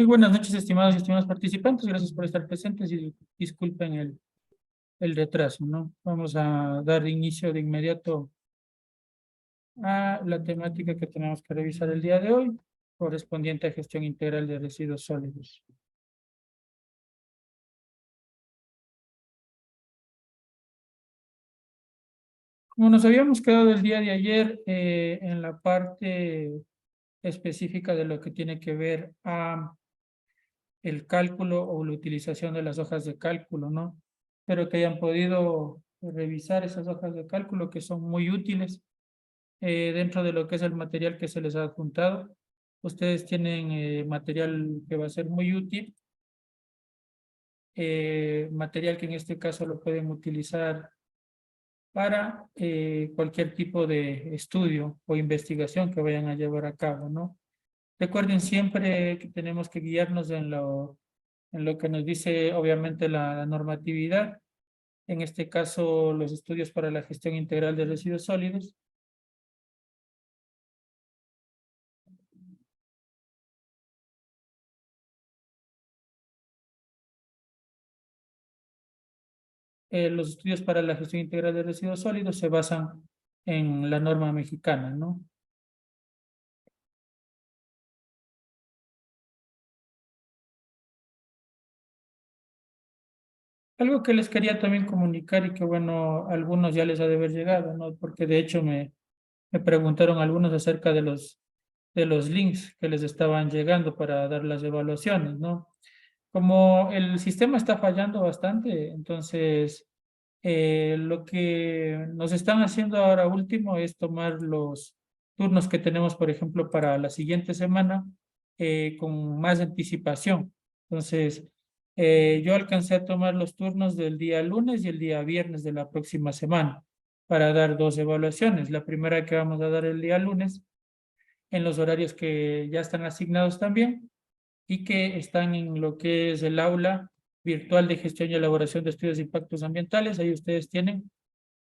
Muy buenas noches, estimados y estimados participantes. Gracias por estar presentes y disculpen el retraso, ¿no? Vamos a dar inicio de inmediato a la temática que tenemos que revisar el día de hoy, correspondiente a gestión integral de residuos sólidos. Como nos habíamos quedado el día de ayer en la parte específica de lo que tiene que ver a el cálculo o la utilización de las hojas de cálculo, ¿no? Espero que hayan podido revisar esas hojas de cálculo que son muy útiles dentro de lo que es el material que se les ha adjuntado. Ustedes tienen material que va a ser muy útil, material que en este caso lo pueden utilizar para cualquier tipo de estudio o investigación que vayan a llevar a cabo, ¿no? Recuerden siempre que tenemos que guiarnos en lo que nos dice obviamente la normatividad, en este caso los estudios para la gestión integral de residuos sólidos. Los estudios para la gestión integral de residuos sólidos se basan en la norma mexicana, ¿no? Algo que les quería también comunicar y que bueno, a algunos ya les ha de haber llegado, ¿no? Porque de hecho me preguntaron algunos acerca de los links que les estaban llegando para dar las evaluaciones, ¿no? Como el sistema está fallando bastante, entonces lo que nos están haciendo ahora último es tomar los turnos que tenemos, por ejemplo, para la siguiente semana con más anticipación. Entonces, yo alcancé a tomar los turnos del día lunes y el día viernes de la próxima semana para dar dos evaluaciones. La primera que vamos a dar el día lunes en los horarios que ya están asignados también y que están en lo que es el aula virtual de gestión y elaboración de estudios de impactos ambientales. Ahí ustedes tienen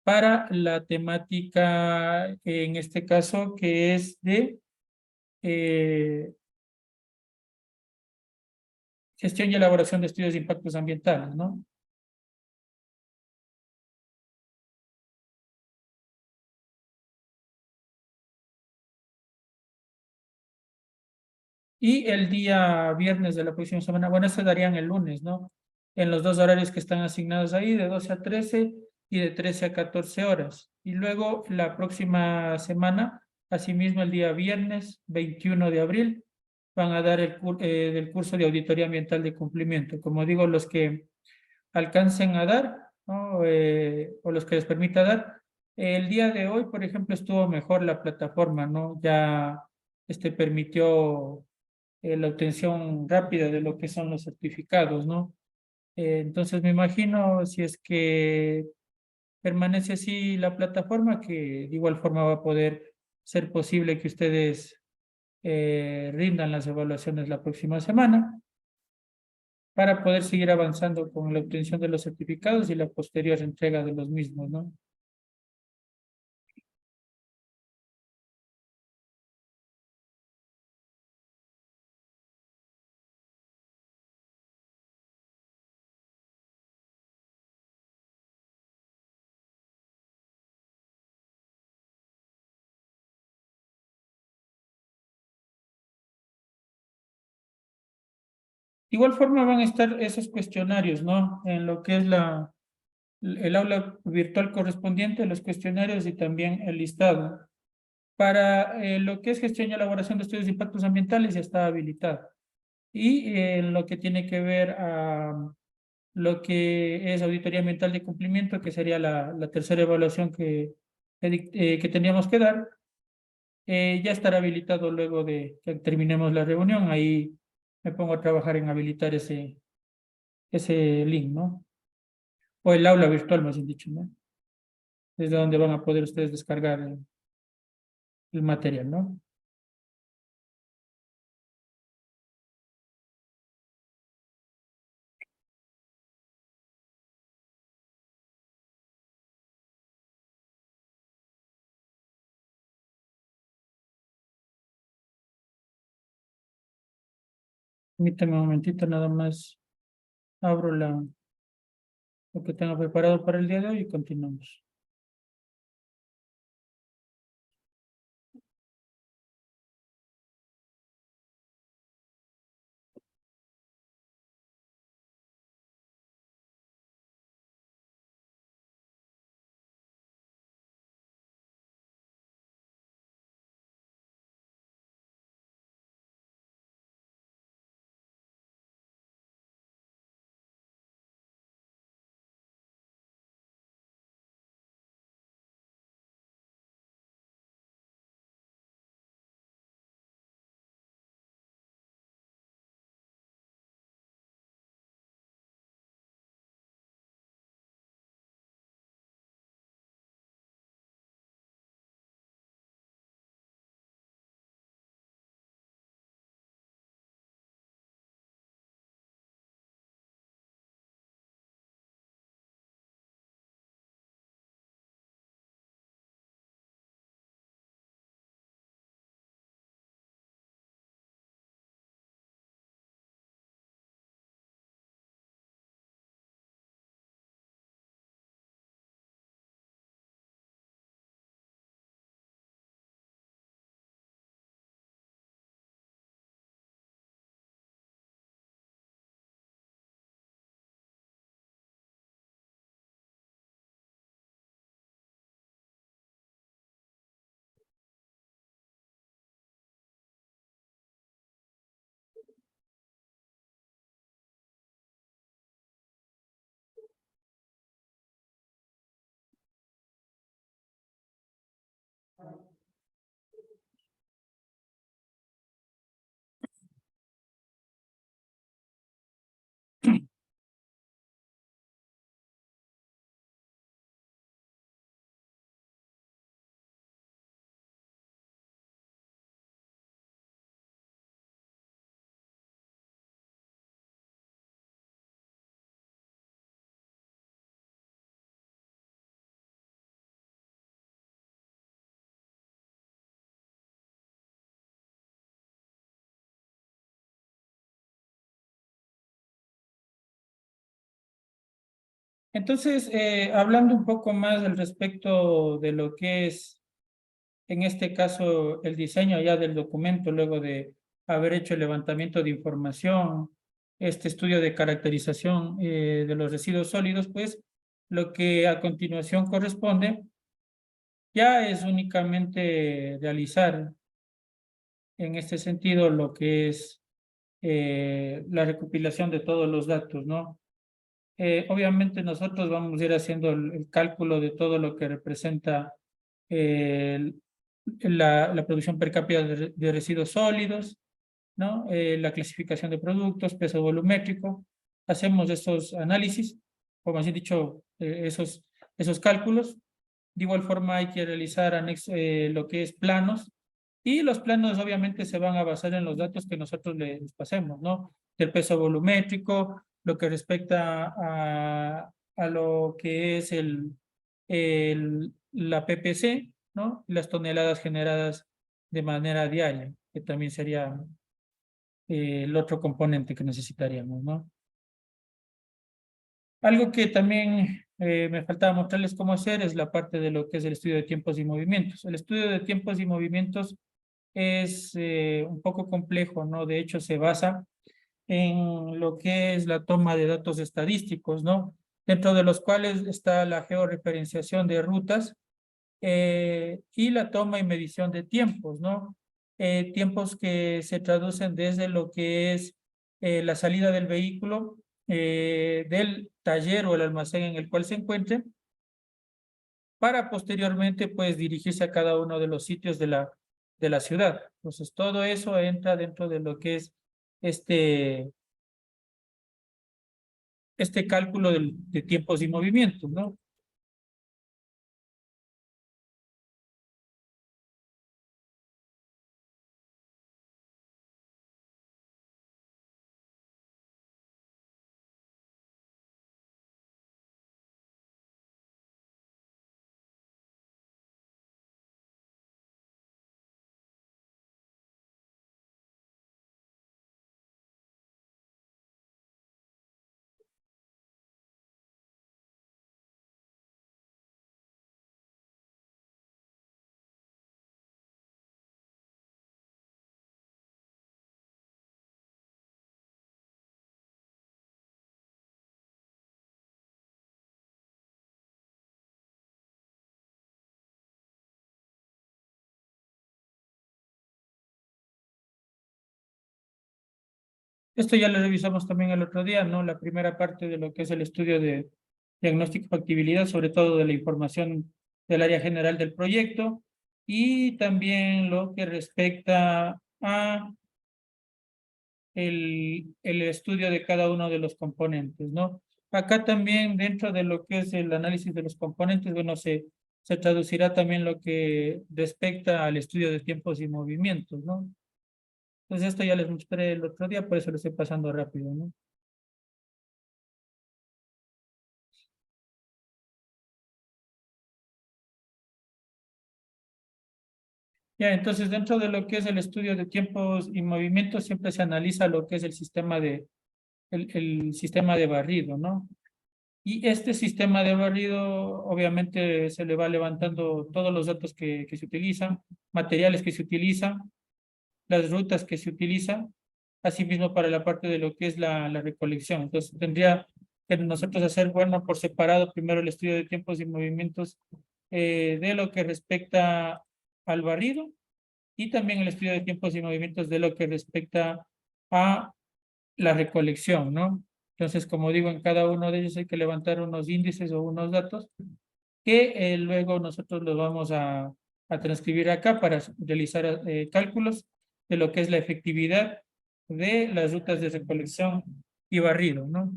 para la temática, en este caso, que es de eh, gestión y elaboración de estudios de impactos ambientales, ¿no? Y el día viernes de la próxima semana, bueno, se darían el lunes, ¿no? En los dos horarios que están asignados ahí, de 12 a 13 y de 13 a 14 horas. Y luego la próxima semana, asimismo el día viernes 21 de abril, van a dar del curso de auditoría ambiental de cumplimiento. Como digo, los que alcancen a dar, ¿no? O los que les permita dar. El día de hoy, por ejemplo, estuvo mejor la plataforma, ¿no? Ya permitió la obtención rápida de lo que son los certificados, ¿no? Entonces me imagino si es que permanece así la plataforma, que de igual forma va a poder ser posible que ustedes rindan las evaluaciones la próxima semana para poder seguir avanzando con la obtención de los certificados y la posterior entrega de los mismos, ¿no? De igual forma van a estar esos cuestionarios, ¿no? En lo que es el aula virtual correspondiente, los cuestionarios y también el listado. Para lo que es gestión y elaboración de estudios de impactos ambientales ya está habilitado. Y en lo que tiene que ver a lo que es auditoría ambiental de cumplimiento, que sería la tercera evaluación que teníamos que dar, ya estará habilitado luego de que terminemos la reunión. Ahí me pongo a trabajar en habilitar ese link, ¿no? O el aula virtual, más bien dicho, ¿no? Desde donde van a poder ustedes descargar el material, ¿no? Permítame un momentito, nada más abro lo que tengo preparado para el día de hoy y continuamos. Entonces, hablando un poco más al respecto de lo que es, en este caso, el diseño ya del documento, luego de haber hecho el levantamiento de información, este estudio de caracterización de los residuos sólidos, pues lo que a continuación corresponde ya es únicamente realizar en este sentido lo que es la recopilación de todos los datos, ¿no? Obviamente nosotros vamos a ir haciendo el cálculo de todo lo que representa eh, la producción per cápita de residuos sólidos, ¿no? La clasificación de productos, peso volumétrico. Hacemos esos análisis, o más bien dicho, esos cálculos. De igual forma hay que realizar lo que es planos y los planos obviamente se van a basar en los datos que nosotros les pasemos, ¿no? Del peso volumétrico, lo que respecta a lo que es la PPC, ¿no? Las toneladas generadas de manera diaria, que también sería el otro componente que necesitaríamos, ¿no? Algo que también me faltaba mostrarles cómo hacer es la parte de lo que es el estudio de tiempos y movimientos. El estudio de tiempos y movimientos es un poco complejo, ¿no? De hecho, se basa en lo que es la toma de datos estadísticos, ¿no? Dentro de los cuales está la georreferenciación de rutas y la toma y medición de tiempos, ¿no? Tiempos que se traducen desde lo que es la salida del vehículo, del taller o el almacén en el cual se encuentre, para posteriormente, pues, dirigirse a cada uno de los sitios de la ciudad. Entonces, todo eso entra dentro de lo que es este, este cálculo de tiempos y movimientos, ¿no? Esto ya lo revisamos también el otro día, ¿no? La primera parte de lo que es el estudio de diagnóstico y factibilidad, sobre todo de la información del área general del proyecto, y también lo que respecta a el estudio de cada uno de los componentes, ¿no? Acá también dentro de lo que es el análisis de los componentes, bueno, se traducirá también lo que respecta al estudio de tiempos y movimientos, ¿no? Entonces esto ya les mostré el otro día, por eso lo estoy pasando rápido, ¿no? Ya, entonces dentro de lo que es el estudio de tiempos y movimientos siempre se analiza lo que es el sistema de barrido, ¿no? Y este sistema de barrido, obviamente, se le va levantando todos los datos que se utilizan, materiales que se utilizan, las rutas que se utilizan, asimismo para la parte de lo que es la recolección. Entonces, tendría que nosotros hacer, bueno, por separado, primero el estudio de tiempos y movimientos de lo que respecta al barrido y también el estudio de tiempos y movimientos de lo que respecta a la recolección, ¿no? Entonces, como digo, en cada uno de ellos hay que levantar unos índices o unos datos que luego nosotros los vamos a transcribir acá para realizar cálculos de lo que es la efectividad de las rutas de recolección y barrido, ¿no?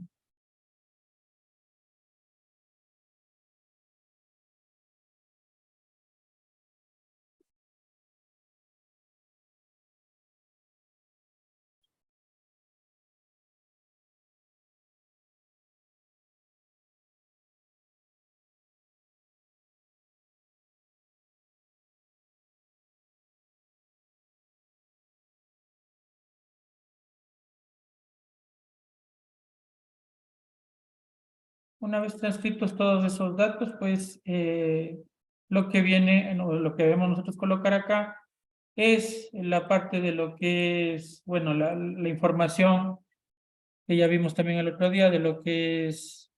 Una vez transcritos todos esos datos, pues lo que viene, o lo que debemos nosotros colocar acá es la parte de lo que es, bueno, la información que ya vimos también el otro día de lo que es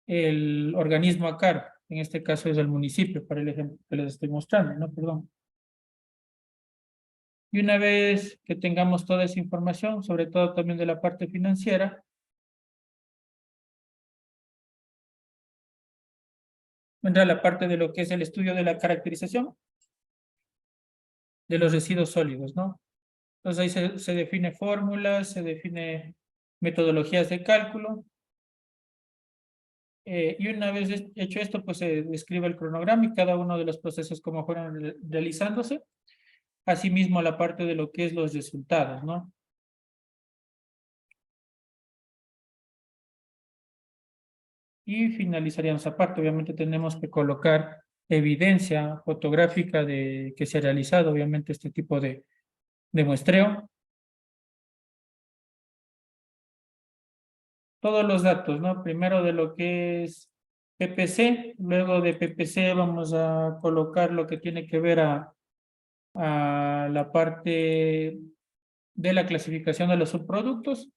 el organismo a cargo. En este caso es el municipio, para el ejemplo que les estoy mostrando, ¿no? Perdón. Y una vez que tengamos toda esa información, sobre todo también de la parte financiera, vendrá la parte de lo que es el estudio de la caracterización de los residuos sólidos, ¿no? Entonces ahí se define fórmulas, se define metodologías de cálculo, y una vez hecho esto, pues se describe el cronograma y cada uno de los procesos como fueron realizándose, asimismo la parte de lo que es los resultados, ¿no? Y finalizaríamos esa parte. Obviamente tenemos que colocar evidencia fotográfica de que se ha realizado, obviamente, este tipo de muestreo. Todos los datos, ¿no? Primero de lo que es PPC, luego de PPC vamos a colocar lo que tiene que ver a la parte de la clasificación de los subproductos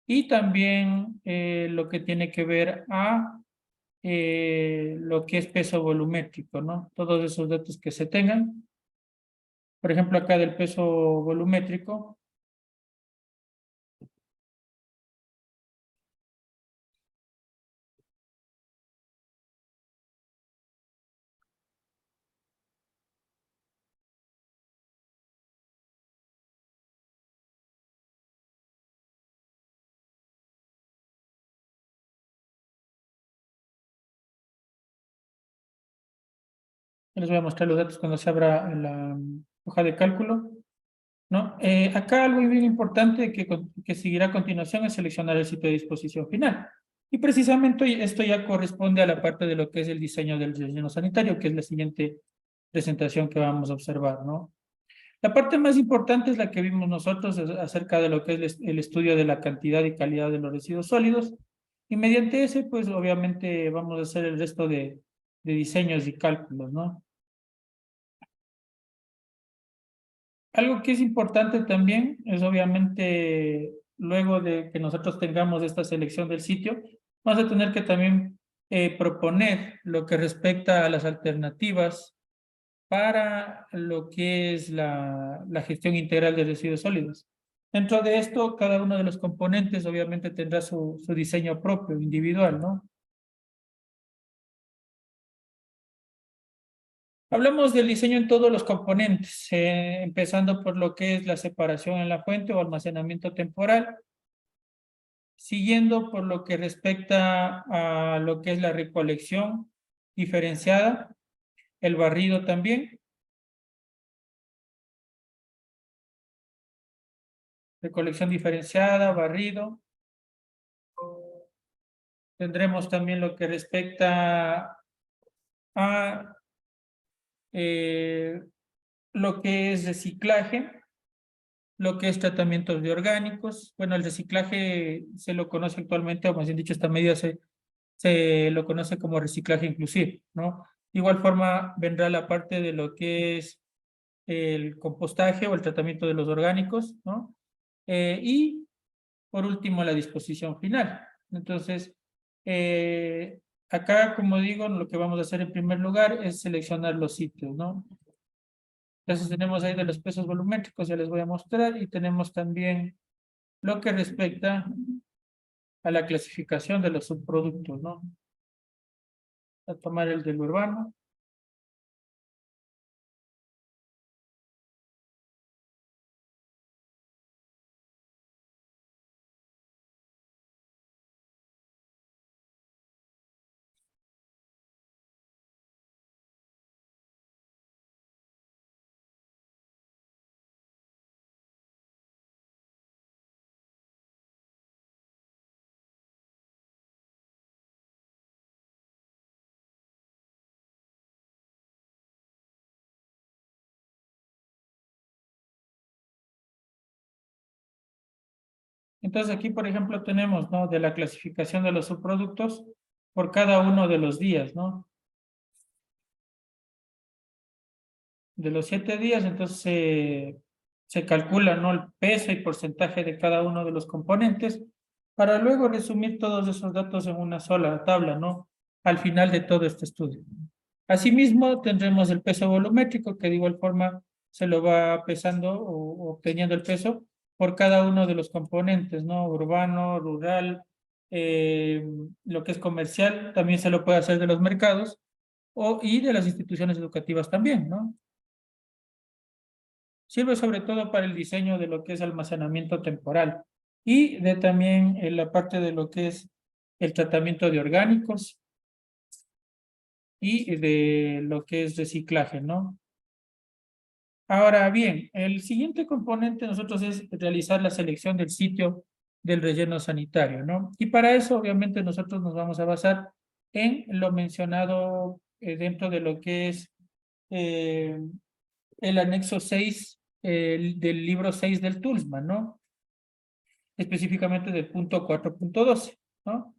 y también lo que tiene que ver a lo que es peso volumétrico, ¿no? Todos esos datos que se tengan. Por ejemplo, acá del peso volumétrico, les voy a mostrar los datos cuando se abra la hoja de cálculo, ¿no? Acá algo bien importante que seguirá a continuación es seleccionar el sitio de disposición final. Y precisamente esto ya corresponde a la parte de lo que es el diseño del relleno sanitario, que es la siguiente presentación que vamos a observar, ¿no? La parte más importante es la que vimos nosotros acerca de lo que es el estudio de la cantidad y calidad de los residuos sólidos. Y mediante ese, pues obviamente vamos a hacer el resto de diseños y cálculos, ¿no? Algo que es importante también es obviamente, luego de que nosotros tengamos esta selección del sitio, vamos a tener que también proponer lo que respecta a las alternativas para lo que es la gestión integral de residuos sólidos. Dentro de esto, cada uno de los componentes obviamente tendrá su diseño propio, individual, ¿no? Hablamos del diseño en todos los componentes, empezando por lo que es la separación en la fuente o almacenamiento temporal, siguiendo por lo que respecta a lo que es la recolección diferenciada, el barrido también, recolección diferenciada, barrido. Tendremos también lo que respecta a eh, lo que es reciclaje, lo que es tratamientos de orgánicos. Bueno, el reciclaje se lo conoce actualmente, o más bien dicho, esta medida se lo conoce como reciclaje inclusivo, ¿no? De igual forma vendrá la parte de lo que es el compostaje o el tratamiento de los orgánicos, ¿no? Y por último, la disposición final. Entonces, acá, como digo, lo que vamos a hacer en primer lugar es seleccionar los sitios, ¿no? Entonces tenemos ahí de los pesos volumétricos, ya les voy a mostrar, y tenemos también lo que respecta a la clasificación de los subproductos, ¿no? A tomar el del urbano. Entonces aquí, por ejemplo, tenemos, ¿no? De la clasificación de los subproductos por cada uno de los días, ¿no? De los 7 días, entonces se calcula, ¿no? El peso y porcentaje de cada uno de los componentes para luego resumir todos esos datos en una sola tabla, ¿no? Al final de todo este estudio. Asimismo, tendremos el peso volumétrico, que de igual forma se lo va pesando o obteniendo el peso por cada uno de los componentes, ¿no? Urbano, rural, lo que es comercial, también se lo puede hacer de los mercados y de las instituciones educativas también, ¿no? Sirve sobre todo para el diseño de lo que es almacenamiento temporal y de también en la parte de lo que es el tratamiento de orgánicos y de lo que es reciclaje, ¿no? Ahora bien, el siguiente componente de nosotros es realizar la selección del sitio del relleno sanitario, ¿no? Y para eso, obviamente, nosotros nos vamos a basar en lo mencionado dentro de lo que es eh, el anexo 6 del libro 6 del Tulsman, ¿no? Específicamente del punto 4.12, ¿no?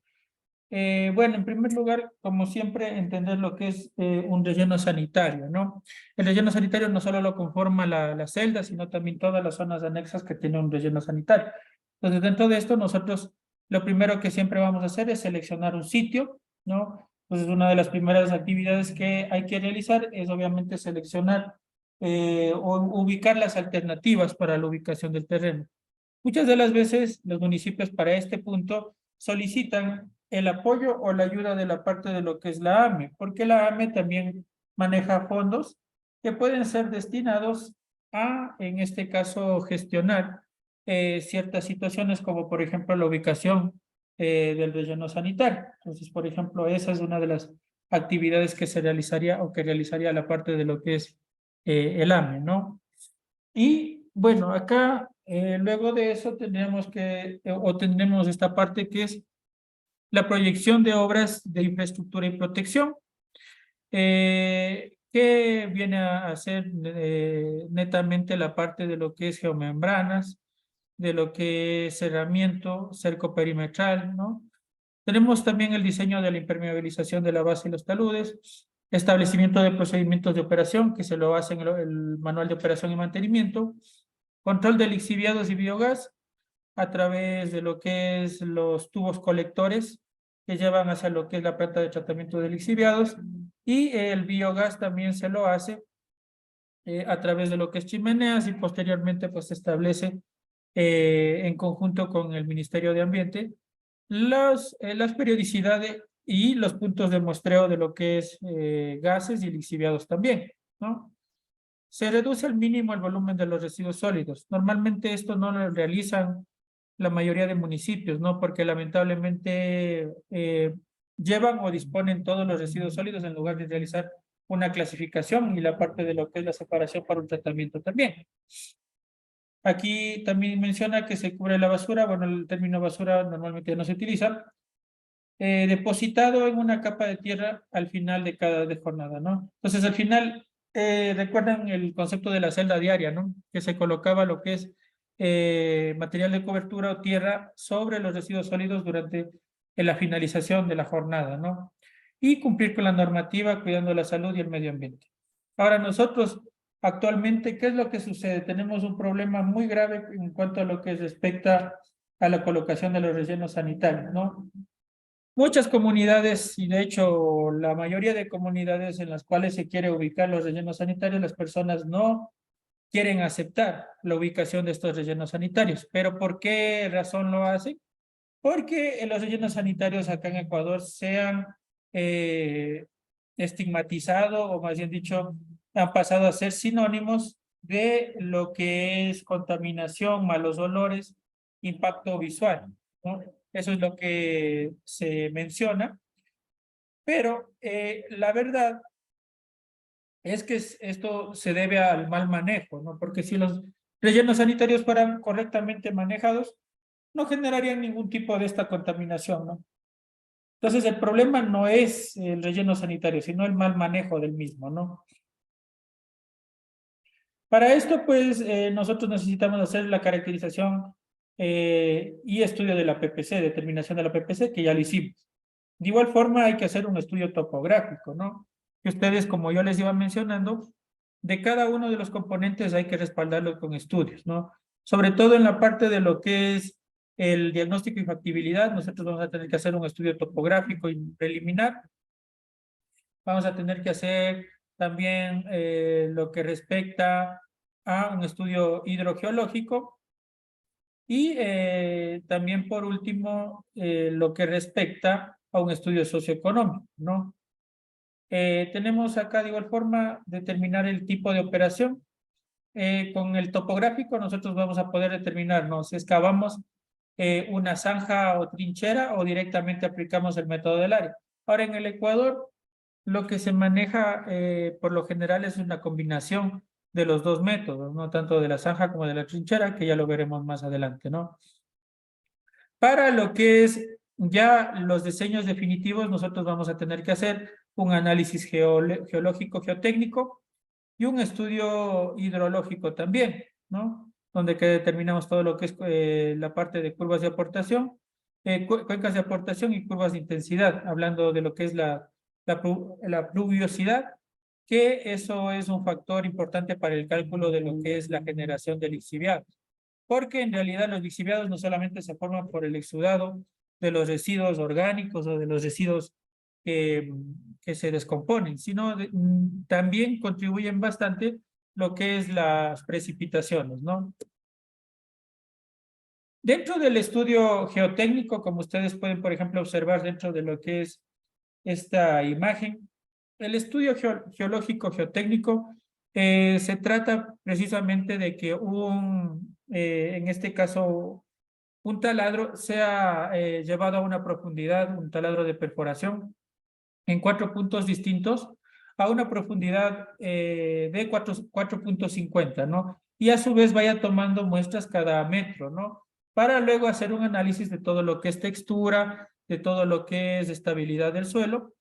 Bueno, en primer lugar, como siempre, entender lo que es un relleno sanitario, ¿no? El relleno sanitario no solo lo conforma la celda, sino también todas las zonas anexas que tiene un relleno sanitario. Entonces, dentro de esto, nosotros lo primero que siempre vamos a hacer es seleccionar un sitio, ¿no? Entonces, una de las primeras actividades que hay que realizar es obviamente seleccionar o ubicar las alternativas para la ubicación del terreno. Muchas de las veces los municipios para este punto solicitan el apoyo o la ayuda de la parte de lo que es la AME, porque la AME también maneja fondos que pueden ser destinados a, en este caso, gestionar ciertas situaciones como por ejemplo la ubicación del relleno sanitario. Entonces, por ejemplo, esa es una de las actividades que se realizaría o que realizaría la parte de lo que es el AME, ¿no? Y bueno, acá luego de eso tendríamos o tendremos esta parte que es la proyección de obras de infraestructura y protección, que viene a ser netamente la parte de lo que es geomembranas, de lo que es cerramiento, cerco perimetral, ¿no? Tenemos también el diseño de la impermeabilización de la base y los taludes, establecimiento de procedimientos de operación, que se lo hace en el manual de operación y mantenimiento, control de lixiviados y biogás a través de lo que es los tubos colectores que llevan hacia lo que es la planta de tratamiento de lixiviados, y el biogás también se lo hace a través de lo que es chimeneas, y posteriormente pues se establece en conjunto con el Ministerio de Ambiente, las periodicidades y los puntos de muestreo de lo que es gases y lixiviados también, ¿no? Se reduce al mínimo el volumen de los residuos sólidos. Normalmente esto no lo realizan la mayoría de municipios, ¿no? Porque lamentablemente llevan o disponen todos los residuos sólidos en lugar de realizar una clasificación y la parte de lo que es la separación para un tratamiento también. Aquí también menciona que se cubre la basura. Bueno, el término basura normalmente no se utiliza. Depositado en una capa de tierra al final de cada jornada, ¿no? Entonces, al final, recuerdan el concepto de la celda diaria, ¿no? Que se colocaba lo que es material de cobertura o tierra sobre los residuos sólidos durante la finalización de la jornada, ¿no? Y cumplir con la normativa cuidando la salud y el medio ambiente. Ahora, nosotros actualmente, ¿qué es lo que sucede? Tenemos un problema muy grave en cuanto a lo que respecta a la colocación de los rellenos sanitarios, ¿no? Muchas comunidades, y de hecho la mayoría de comunidades en las cuales se quiere ubicar los rellenos sanitarios, las personas no quieren aceptar la ubicación de estos rellenos sanitarios. ¿Pero por qué razón lo hacen? Porque los rellenos sanitarios acá en Ecuador se han estigmatizado, o más bien dicho, han pasado a ser sinónimos de lo que es contaminación, malos olores, impacto visual, ¿no? Eso es lo que se menciona, pero la verdad es que esto se debe al mal manejo, ¿no? Porque si los rellenos sanitarios fueran correctamente manejados, no generarían ningún tipo de esta contaminación, ¿no? Entonces, el problema no es el relleno sanitario, sino el mal manejo del mismo, ¿no? Para esto, pues, nosotros necesitamos hacer la caracterización y estudio de la PPC, determinación de la PPC, que ya lo hicimos. De igual forma, hay que hacer un estudio topográfico, ¿no? Que ustedes, como yo les iba mencionando, de cada uno de los componentes hay que respaldarlo con estudios, ¿no? Sobre todo en la parte de lo que es el diagnóstico y factibilidad, nosotros vamos a tener que hacer un estudio topográfico y preliminar. Vamos a tener que hacer también lo que respecta a un estudio hidrogeológico y también por último lo que respecta a un estudio socioeconómico, ¿no? Tenemos acá de igual forma determinar el tipo de operación. Con el topográfico nosotros vamos a poder determinar, ¿no? Si excavamos una zanja o trinchera o directamente aplicamos el método del área. Ahora en el Ecuador lo que se maneja por lo general es una combinación de los dos métodos, no tanto de la zanja como de la trinchera, que ya lo veremos más adelante, ¿no? Para lo que es ya los diseños definitivos, nosotros vamos a tener que hacer un análisis geológico, geotécnico y un estudio hidrológico también, ¿no? Donde que determinamos todo lo que es la parte de curvas de aportación, cuencas de aportación y curvas de intensidad, hablando de lo que es la pluviosidad, que eso es un factor importante para el cálculo de lo que es la generación de lixiviados. Porque en realidad los lixiviados no solamente se forman por el exudado de los residuos orgánicos o de los residuos que se descomponen, sino también contribuyen bastante lo que es las precipitaciones, ¿no? Dentro del estudio geotécnico, como ustedes pueden, por ejemplo, observar dentro de lo que es esta imagen, el estudio geológico geotécnico se trata precisamente de que en este caso, un taladro sea llevado a una profundidad, un taladro de perforación, en 4 puntos distintos, a una profundidad de 4.50, ¿no? Y a su vez vaya tomando muestras cada metro, ¿no? Para luego hacer un análisis de todo lo que es textura, de todo lo que es estabilidad del suelo,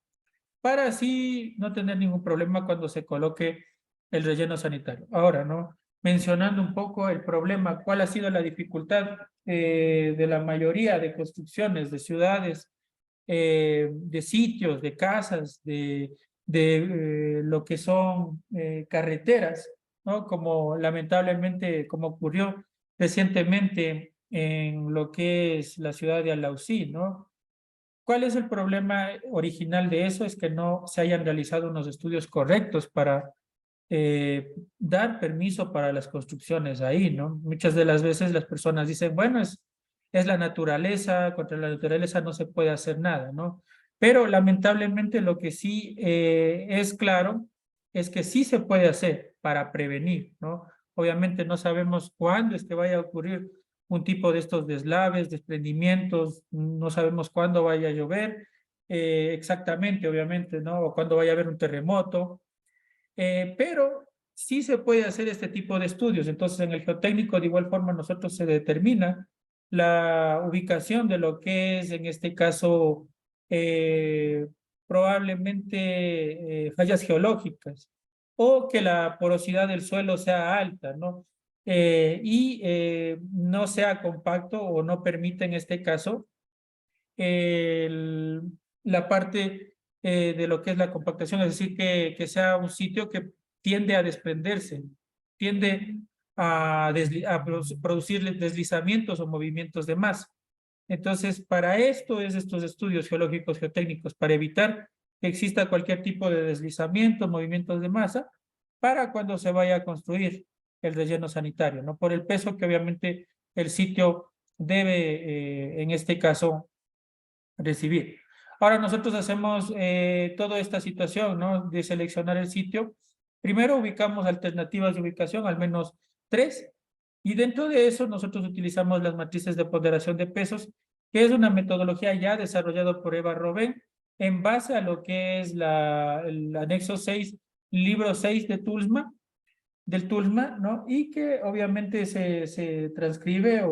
para así no tener ningún problema cuando se coloque el relleno sanitario. Ahora, ¿no? Mencionando un poco el problema, ¿cuál ha sido la dificultad de la mayoría de construcciones de ciudades, de sitios, de casas, de lo que son carreteras, ¿no? Como lamentablemente, como ocurrió recientemente en lo que es la ciudad de Alausí, ¿no? ¿Cuál es el problema original de eso? Es que no se hayan realizado unos estudios correctos dar permiso para las construcciones ahí, ¿no? Muchas de las veces las personas dicen, bueno, es la naturaleza, contra la naturaleza no se puede hacer nada, ¿no? Pero lamentablemente lo que sí es claro es que sí se puede hacer para prevenir, ¿no? Obviamente no sabemos cuándo es que vaya a ocurrir un tipo de estos deslaves, desprendimientos, no sabemos cuándo vaya a llover, exactamente, obviamente, ¿no? O cuándo vaya a haber un terremoto, pero sí se puede hacer este tipo de estudios. Entonces, en el geotécnico, de igual forma, nosotros se determina la ubicación de lo que es, en este caso, eh, probablemente fallas geológicas o que la porosidad del suelo sea alta, ¿no? No sea compacto o no permite, en este caso, el, la parte de lo que es la compactación, es decir, que sea un sitio que tiende a desprenderse, tiende a producir deslizamientos o movimientos de masa. Entonces, para esto es estos estudios geológicos geotécnicos, para evitar que exista cualquier tipo de deslizamiento, movimientos de masa, para cuando se vaya a construir el relleno sanitario, ¿no? Por el peso que obviamente el sitio debe, en este caso, recibir. Ahora nosotros hacemos toda esta situación, ¿no? De seleccionar el sitio. Primero ubicamos alternativas de ubicación, al menos tres, y dentro de eso nosotros utilizamos las matrices de ponderación de pesos, que es una metodología ya desarrollada por Eva Robén en base a lo que es el anexo 6, libro 6 de Tulsma, del Tulsma, ¿no? Y que obviamente se transcribe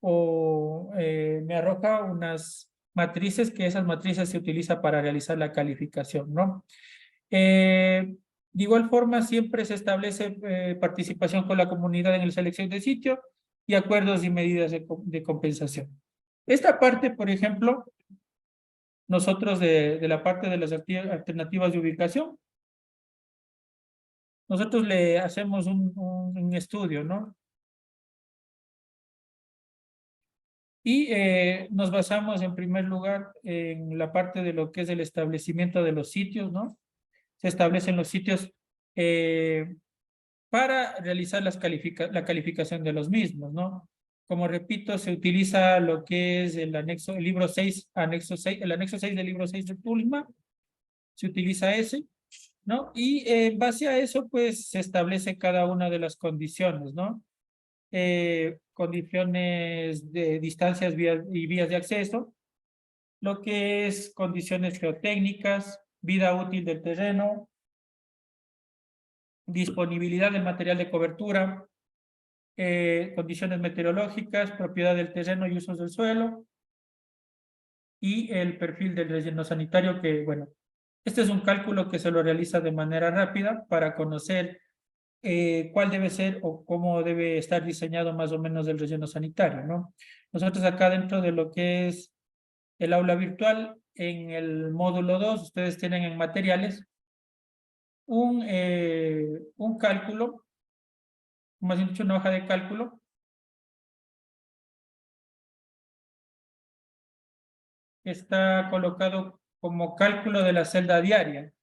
o me arroja unas matrices que esas matrices se utilizan para realizar la calificación, ¿no? De igual forma, siempre se establece participación con la comunidad en la selección de sitio y acuerdos y medidas de compensación. Esta parte, por ejemplo, nosotros de la parte de las alternativas de ubicación, nosotros le hacemos un estudio, ¿no? Y nos basamos en primer lugar en la parte de lo que es el establecimiento de los sitios, ¿no? Se establecen los sitios eh, para realizar la calificación de los mismos, ¿no? Como repito, se utiliza lo que es el anexo, el libro 6, anexo 6, el anexo 6 del libro 6 de Tulma, se utiliza ese, ¿no? Y en base a eso, pues, se establece cada una de las condiciones, ¿no? Condiciones de distancias y vías de acceso, lo que es condiciones geotécnicas, vida útil del terreno, disponibilidad del material de cobertura, condiciones meteorológicas, propiedad del terreno y usos del suelo, y el perfil del relleno sanitario que, bueno, este es un cálculo que se lo realiza de manera rápida para conocer cuál debe ser o cómo debe estar diseñado más o menos el relleno sanitario, ¿no? Nosotros acá dentro de lo que es el aula virtual, en el módulo 2 ustedes tienen en materiales un cálculo, más bien dicho, una hoja de cálculo. Está colocado como cálculo de la celda diaria.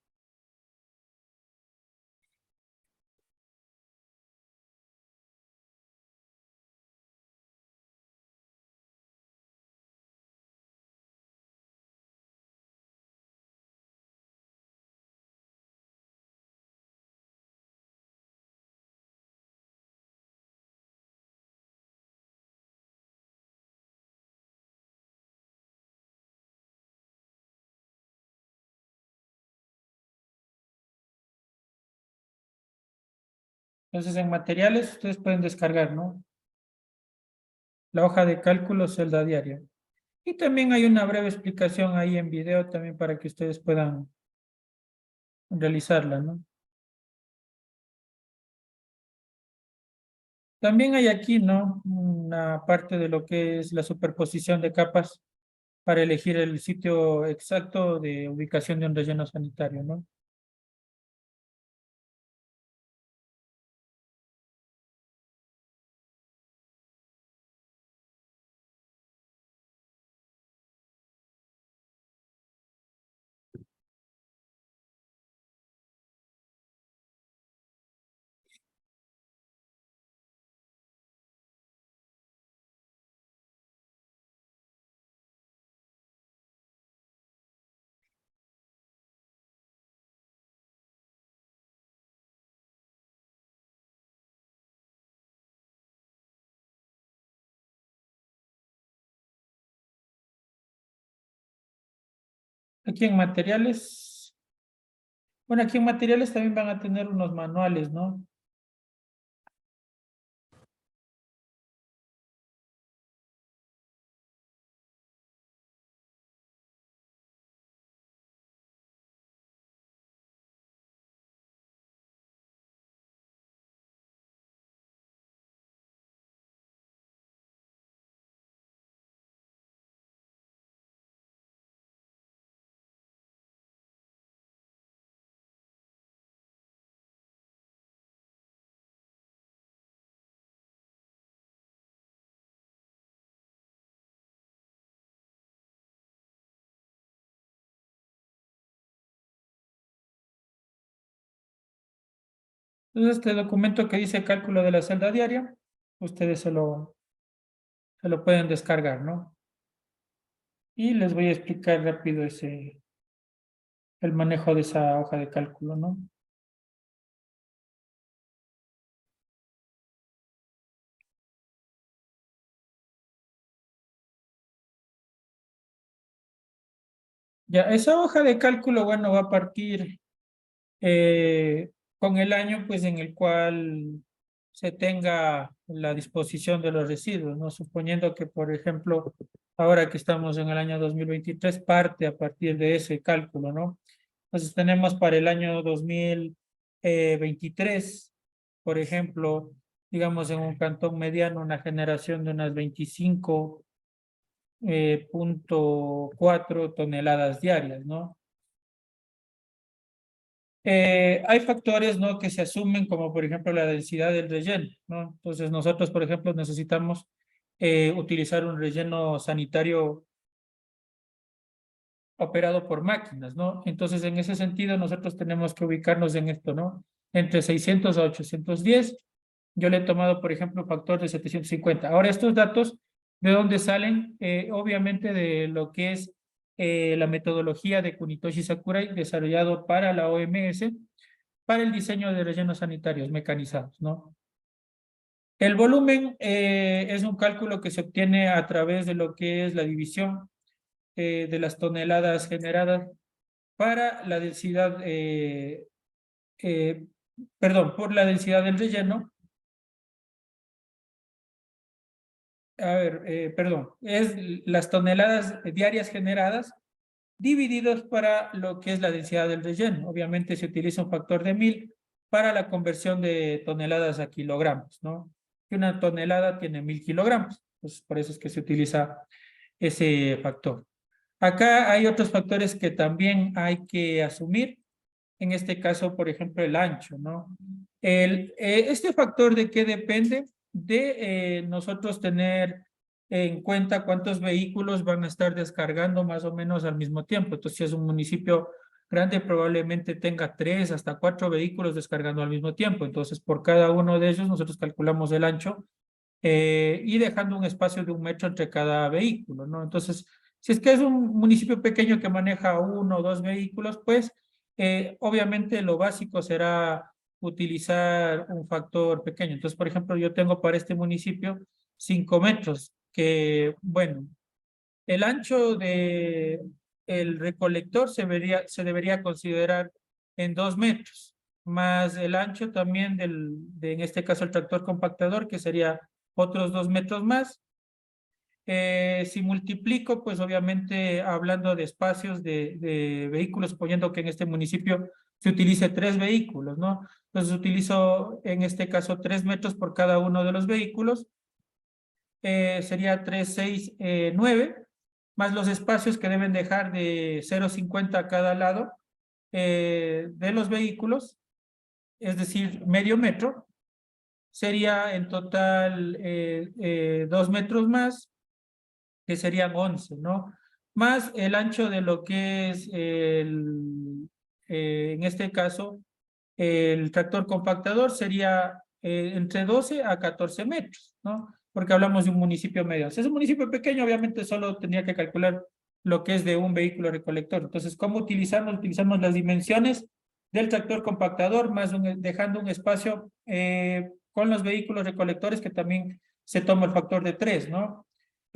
Entonces, en materiales ustedes pueden descargar, ¿no? La hoja de cálculo celda diaria. Y también hay una breve explicación ahí en video también para que ustedes puedan realizarla, ¿no? También hay aquí, ¿no? Una parte de lo que es la superposición de capas para elegir el sitio exacto de ubicación de un relleno sanitario, ¿no? Aquí en materiales, bueno, aquí en materiales también van a tener unos manuales, ¿no? Entonces, este documento que dice cálculo de la celda diaria, ustedes se lo pueden descargar, ¿no? Y les voy a explicar rápido el manejo de esa hoja de cálculo, ¿no? Ya, esa hoja de cálculo, bueno, va a partir con el año, pues, en el cual se tenga la disposición de los residuos, ¿no? Suponiendo que, por ejemplo, ahora que estamos en el año 2023 parte a partir de ese cálculo, ¿no? Entonces tenemos para el año 2023, por ejemplo, digamos en un cantón mediano, una generación de unas 25,4 toneladas diarias, ¿no? Hay factores, ¿no?, que se asumen como, por ejemplo, la densidad del relleno, ¿no? Entonces, nosotros, por ejemplo, necesitamos utilizar un relleno sanitario operado por máquinas, ¿no? Entonces, en ese sentido, nosotros tenemos que ubicarnos en esto, ¿no? Entre 600 a 810. Yo le he tomado, por ejemplo, factor de 750. Ahora, estos datos, ¿de dónde salen? Obviamente de lo que es la metodología de Kunitoshi Sakurai desarrollado para la OMS para el diseño de rellenos sanitarios mecanizados, ¿no? El volumen es un cálculo que se obtiene a través de lo que es la división de las toneladas generadas para la densidad, perdón, por la densidad del relleno. A ver, perdón, es las toneladas diarias generadas divididos para lo que es la densidad del relleno. Obviamente se utiliza un factor de 1000 para la conversión de toneladas a kilogramos, ¿no? Y una tonelada tiene 1000 kilogramos, pues por eso es que se utiliza ese factor. Acá hay otros factores que también hay que asumir, en este caso, por ejemplo, el ancho, ¿no? Este factor, ¿de qué depende? De nosotros tener en cuenta cuántos vehículos van a estar descargando más o menos al mismo tiempo. Entonces, si es un municipio grande, probablemente tenga 3 hasta 4 vehículos descargando al mismo tiempo. Entonces, por cada uno de ellos, nosotros calculamos el ancho y dejando un espacio de 1 metro entre cada vehículo, ¿no? Entonces, si es que es un municipio pequeño que maneja 1 o 2 vehículos, pues obviamente lo básico será utilizar un factor pequeño. Entonces, por ejemplo, yo tengo para este municipio 5 metros, que, bueno, el ancho de el recolector se debería considerar en 2 metros, más el ancho también en este caso, el tractor compactador, que sería otros 2 metros más. Si multiplico, pues obviamente hablando de espacios de vehículos, suponiendo que en este municipio se utilice 3 vehículos, ¿no? Entonces utilizo en este caso 3 metros por cada uno de los vehículos, sería 3, 6, 9, más los espacios que deben dejar de 0,50 a cada lado de los vehículos, es decir, medio metro, sería en total 2 metros más, que serían 11, ¿no? Más el ancho de lo que es en este caso, el tractor compactador sería entre 12 a 14 metros, ¿no? Porque hablamos de un municipio medio. Si es un municipio pequeño, obviamente solo tendría que calcular lo que es de un vehículo recolector. Entonces, ¿cómo utilizamos? Utilizamos las dimensiones del tractor compactador, más dejando un espacio con los vehículos recolectores que también se toma el factor de 3, ¿no?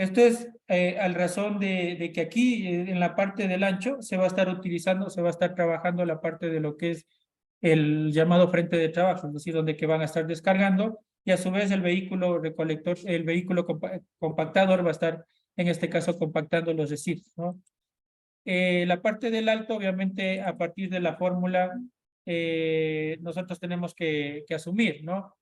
Esto es al razón de que aquí en la parte del ancho se va a estar utilizando, se va a estar trabajando la parte de lo que es el llamado frente de trabajo, es decir, donde que van a estar descargando y a su vez el vehículo recolector, el vehículo compactador va a estar en este caso compactando los residuos, ¿no? La parte del alto, obviamente, a partir de la fórmula, nosotros tenemos que asumir, ¿no?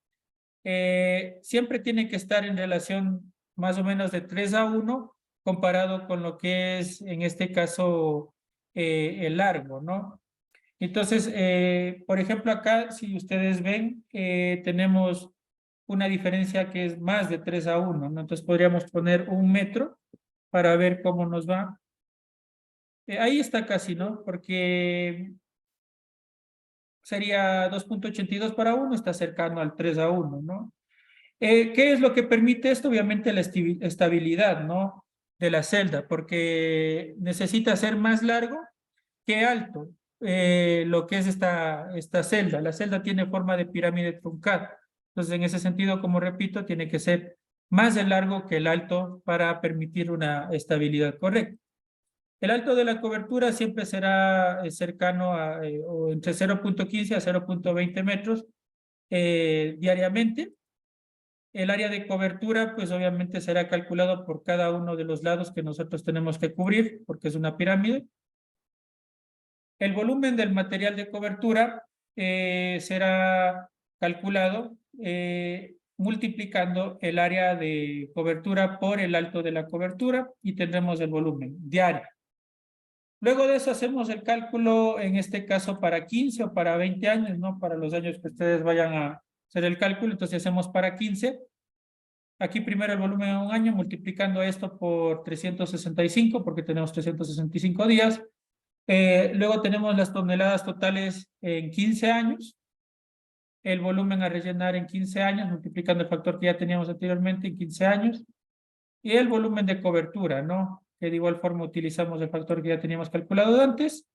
Siempre tiene que estar en relación más o menos de 3:1 comparado con lo que es, en este caso, el largo, ¿no? Entonces, por ejemplo, acá, si ustedes ven, tenemos una diferencia que es más de 3:1, ¿no? Entonces, podríamos poner 1 metro para ver cómo nos va. Ahí está casi, ¿no? Porque sería 2,82 para 1, está cercano al 3:1, ¿no? ¿Qué es lo que permite esto? Obviamente la estabilidad, ¿no? De la celda, porque necesita ser más largo que alto, lo que es esta celda. La celda tiene forma de pirámide truncada. Entonces, en ese sentido, como repito, tiene que ser más de largo que el alto para permitir una estabilidad correcta. El alto de la cobertura siempre será cercano a o entre 0,15 a 0,20 metros diariamente. El área de cobertura, pues obviamente será calculado por cada uno de los lados que nosotros tenemos que cubrir, porque es una pirámide. El volumen del material de cobertura será calculado multiplicando el área de cobertura por el alto de la cobertura y tendremos el volumen diario. Luego de eso hacemos el cálculo, en este caso para 15 o para 20 años, ¿no? Para los años que ustedes vayan a hacer el cálculo, entonces hacemos para 15. Aquí primero el volumen en un año, multiplicando esto por 365, porque tenemos 365 días. Luego tenemos las toneladas totales en 15 años, el volumen a rellenar en 15 años, multiplicando el factor que ya teníamos anteriormente en 15 años, y el volumen de cobertura, ¿no? Que de igual forma utilizamos el factor que ya teníamos calculado antes.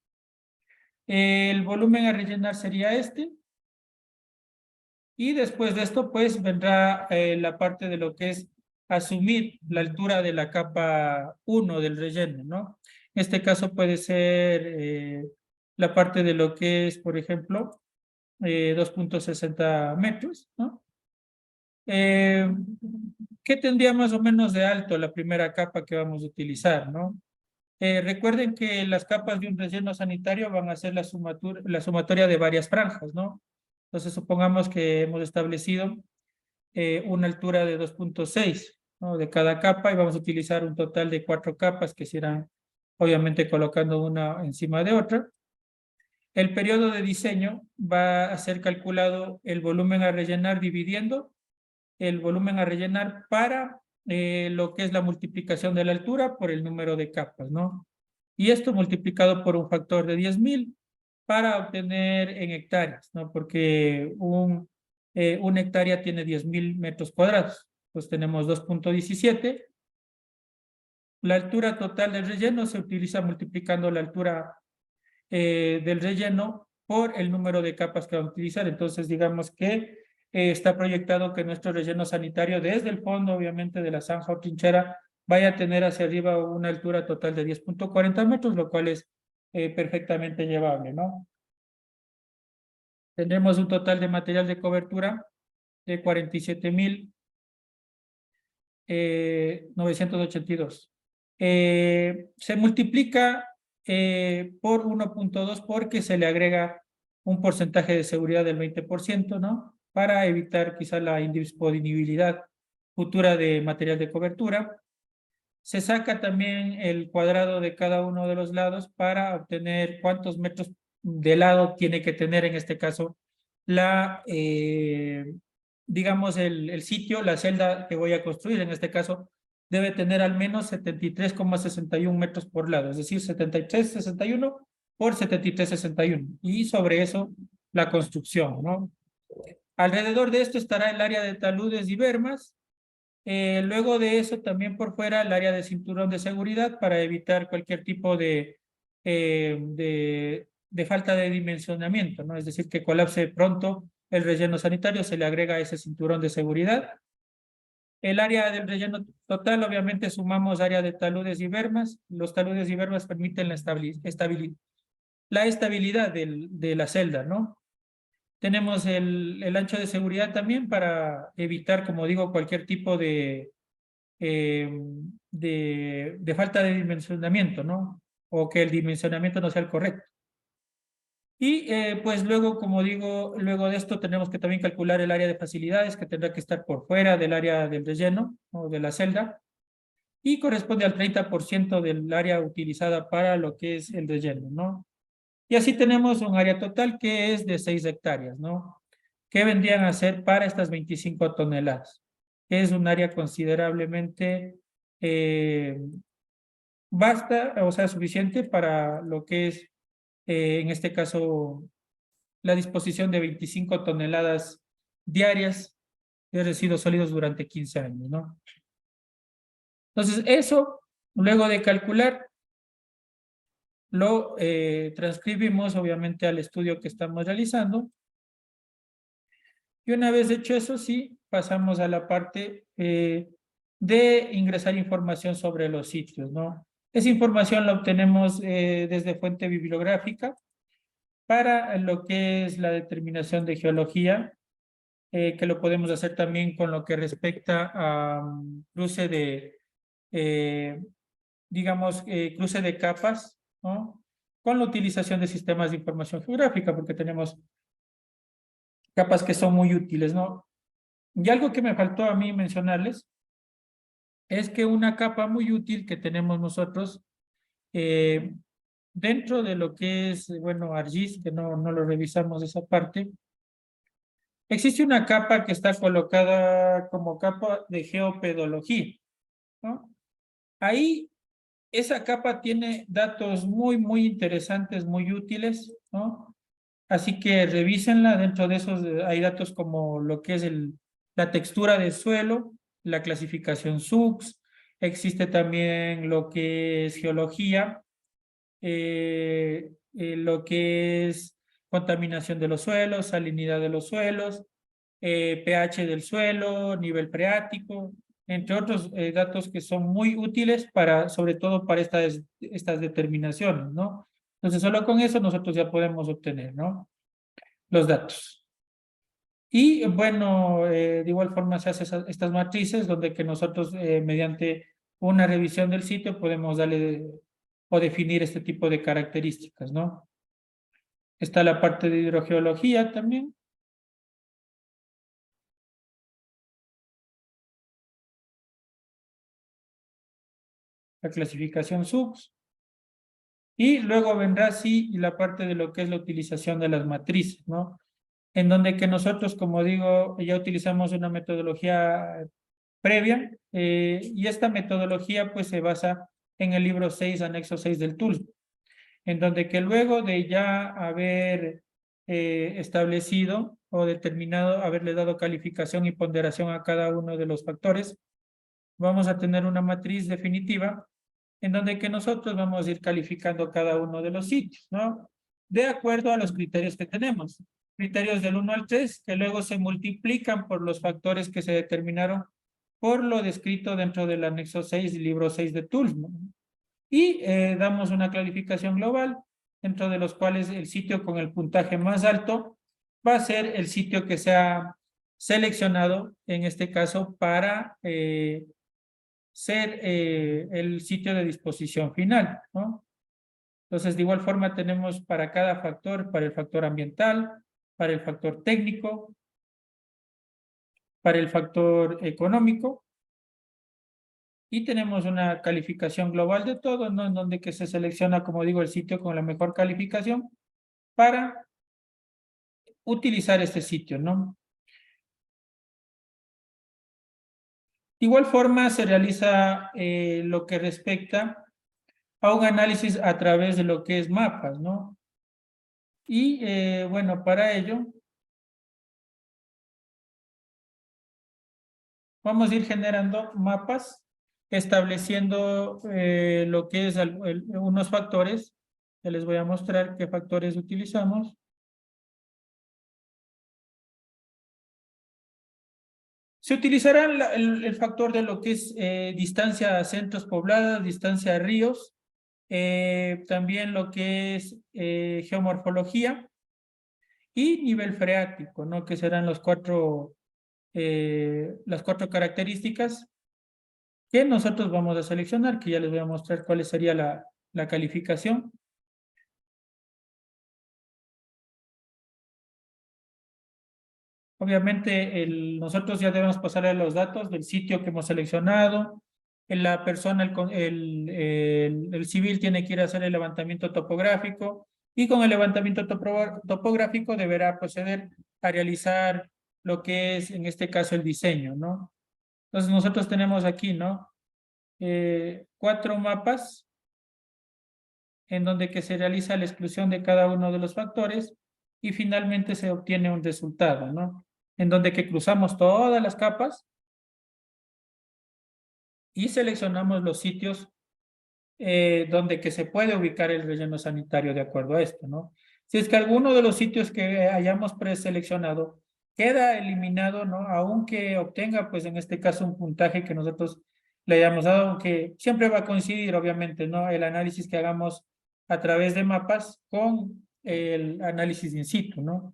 El volumen a rellenar sería este. Y después de esto, pues, vendrá la parte de lo que es asumir la altura de la capa 1 del relleno, ¿no? En este caso puede ser la parte de lo que es, por ejemplo, 2,60 metros, ¿no? ¿Qué tendría más o menos de alto la primera capa que vamos a utilizar, ¿no? Recuerden que las capas de un relleno sanitario van a ser la sumatoria de varias franjas, ¿no? Entonces, supongamos que hemos establecido una altura de 2,6, ¿no? De cada capa y vamos a utilizar un total de 4 capas que se irán, obviamente, colocando una encima de otra. El periodo de diseño va a ser calculado el volumen a rellenar dividiendo el volumen a rellenar para lo que es la multiplicación de la altura por el número de capas, ¿no? Y esto multiplicado por un factor de 10,000 para obtener en hectáreas, ¿no? Porque una hectárea tiene 10,000 metros cuadrados. Pues tenemos 2,17. La altura total del relleno se utiliza multiplicando la altura del relleno por el número de capas que va a utilizar. Entonces, digamos que está proyectado que nuestro relleno sanitario, desde el fondo, obviamente, de la zanja o trinchera, vaya a tener hacia arriba una altura total de 10,40 metros, lo cual es perfectamente llevable, ¿no? Tendremos un total de material de cobertura de 47,982. Se multiplica por 1,2 porque se le agrega un porcentaje de seguridad del 20%, ¿no? Para evitar quizá la indisponibilidad futura de material de cobertura. Se saca también el cuadrado de cada uno de los lados para obtener cuántos metros de lado tiene que tener en este caso digamos, el sitio, la celda que voy a construir, en este caso, debe tener al menos 73,61 metros por lado, es decir, 73,61 por 73,61. Y sobre eso, la construcción, ¿no? Alrededor de esto estará el área de taludes y bermas. Luego de eso, también por fuera, el área de cinturón de seguridad para evitar cualquier tipo de falta de dimensionamiento, ¿no? Es decir, que colapse pronto el relleno sanitario, se le agrega ese cinturón de seguridad. El área del relleno total, obviamente sumamos área de taludes y bermas. Los taludes y bermas permiten la estabilidad de la celda, ¿no? Tenemos el ancho de seguridad también para evitar, como digo, cualquier tipo de falta de dimensionamiento, ¿no? O que el dimensionamiento no sea el correcto. Y pues luego, como digo, luego de esto tenemos que también calcular el área de facilidades que tendrá que estar por fuera del área del relleno o de la celda y corresponde al 30% del área utilizada para lo que es el relleno, ¿no? Y así tenemos un área total que es de 6 hectáreas, ¿no? ¿Qué vendrían a ser para estas 25 toneladas? Es un área considerablemente eh, vasta, o sea, suficiente para lo que es, en este caso, la disposición de 25 toneladas diarias de residuos sólidos durante 15 años, ¿no? Entonces, eso, luego de calcular, lo transcribimos obviamente al estudio que estamos realizando. Y una vez hecho eso, sí, pasamos a la parte de ingresar información sobre los sitios, ¿no? Esa información la obtenemos desde fuente bibliográfica para lo que es la determinación de geología, que lo podemos hacer también con lo que respecta a cruce de, eh, digamos, cruce de capas, ¿no? Con la utilización de sistemas de información geográfica, porque tenemos capas que son muy útiles, ¿no? Y algo que me faltó a mí mencionarles es que una capa muy útil que tenemos nosotros eh, dentro de lo que es, bueno, ArcGIS, que no lo revisamos esa parte, existe una capa que está colocada como capa de geopedología, ¿no? Ahí, esa capa tiene datos muy interesantes, muy útiles, ¿no? Así que revísenla. Dentro de esos hay datos como lo que es la textura del suelo, la clasificación SUX, existe también lo que es geología, lo que es contaminación de los suelos, salinidad de los suelos, pH del suelo, nivel freático, entre otros datos que son muy útiles para, sobre todo para estas determinaciones, ¿no? Entonces, solo con eso nosotros ya podemos obtener, ¿no? Los datos. Y bueno, de igual forma se hacen estas matrices donde que nosotros mediante una revisión del sitio podemos darle o definir este tipo de características, ¿no? Está la parte de hidrogeología también. La clasificación SUBS. Y luego vendrá sí la parte de lo que es la utilización de las matrices, ¿no? En donde que nosotros, como digo, ya utilizamos una metodología previa y esta metodología pues se basa en el libro 6, anexo 6 del TULS, en donde que luego de ya haber establecido o determinado, haberle dado calificación y ponderación a cada uno de los factores, vamos a tener una matriz definitiva en donde que nosotros vamos a ir calificando cada uno de los sitios, ¿no? De acuerdo a los criterios que tenemos. Criterios del 1 al 3, que luego se multiplican por los factores que se determinaron por lo descrito dentro del anexo 6 y libro 6 de TULS, ¿no? Y damos una clasificación global, dentro de los cuales el sitio con el puntaje más alto va a ser el sitio que se ha seleccionado, en este caso, para ser el sitio de disposición final, ¿no? Entonces, de igual forma tenemos para cada factor, para el factor ambiental, para el factor técnico, para el factor económico, y tenemos una calificación global de todo, ¿no? En donde que se selecciona, como digo, el sitio con la mejor calificación para utilizar este sitio, ¿no? De igual forma se realiza lo que respecta a un análisis a través de lo que es mapas, ¿no? Y bueno, para ello vamos a ir generando mapas, estableciendo lo que es unos factores. Ya les voy a mostrar qué factores utilizamos. Se utilizará el factor de lo que es distancia a centros poblados, distancia a ríos, también lo que es geomorfología y nivel freático, ¿no? Que serán las cuatro características que nosotros vamos a seleccionar, que ya les voy a mostrar cuál sería la calificación. Obviamente, nosotros ya debemos pasarle los datos del sitio que hemos seleccionado. La persona, el civil tiene que ir a hacer el levantamiento topográfico y con el levantamiento topográfico deberá proceder a realizar lo que es, en este caso, el diseño, ¿no? Entonces, nosotros tenemos aquí, ¿no? 4 mapas en donde que se realiza la exclusión de cada uno de los factores y finalmente se obtiene un resultado, ¿no? En donde que cruzamos todas las capas y seleccionamos los sitios donde que se puede ubicar el relleno sanitario de acuerdo a esto, ¿no? Si es que alguno de los sitios que hayamos preseleccionado queda eliminado, ¿no? Aunque obtenga, pues en este caso, un puntaje que nosotros le hayamos dado, aunque siempre va a coincidir, obviamente, ¿no? El análisis que hagamos a través de mapas con el análisis in situ, ¿no?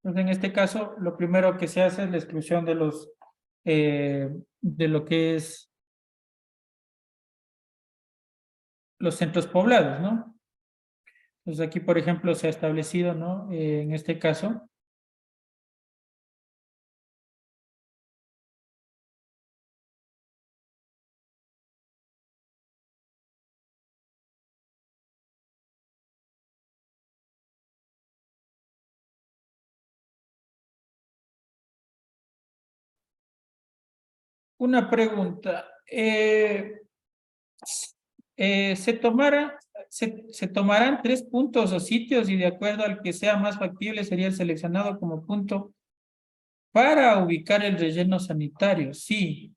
Entonces, en este caso, lo primero que se hace es la exclusión de lo que es los centros poblados, ¿no? Entonces, aquí, por ejemplo, se ha establecido, ¿no? En este caso, una pregunta. Se se tomarán 3 puntos o sitios y de acuerdo al que sea más factible sería el seleccionado como punto para ubicar el relleno sanitario. Sí.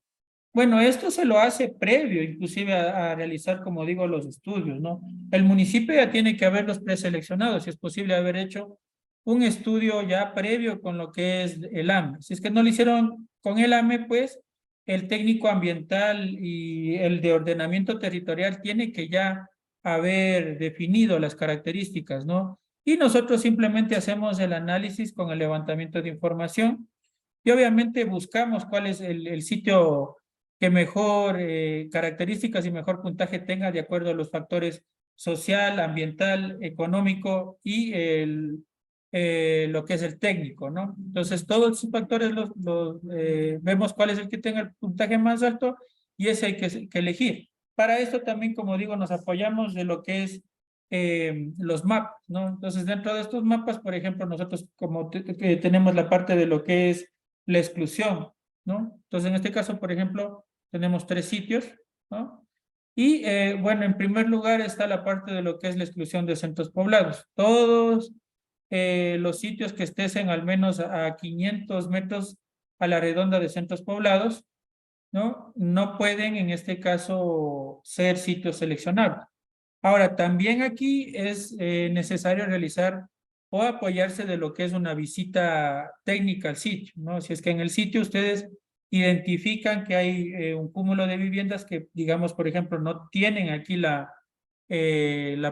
Bueno, esto se lo hace previo, inclusive a realizar, como digo, los estudios, ¿no? El municipio ya tiene que haberlos preseleccionado, si es posible haber hecho un estudio ya previo con lo que es el AME. Si es que no lo hicieron con el AME, pues el técnico ambiental y el de ordenamiento territorial tiene que ya haber definido las características, ¿no? Y nosotros simplemente hacemos el análisis con el levantamiento de información y obviamente buscamos cuál es el sitio que mejor características y mejor puntaje tenga de acuerdo a los factores social, ambiental, económico y lo que es el técnico, ¿no? Entonces, todos esos factores vemos cuál es el que tenga el puntaje más alto y ese hay que elegir. Para esto también, como digo, nos apoyamos de lo que es los mapas, ¿no? Entonces, dentro de estos mapas, por ejemplo, nosotros como tenemos la parte de lo que es la exclusión, ¿no? Entonces, en este caso, por ejemplo, tenemos 3 sitios, ¿no? Y bueno, en primer lugar está la parte de lo que es la exclusión de centros poblados. Todos los sitios que estén al menos a 500 metros a la redonda de centros poblados, ¿no? No pueden en este caso ser sitios seleccionables. Ahora, también aquí es necesario realizar o apoyarse de lo que es una visita técnica al sitio, ¿no? Si es que en el sitio ustedes identifican que hay un cúmulo de viviendas que, digamos, por ejemplo, no tienen aquí la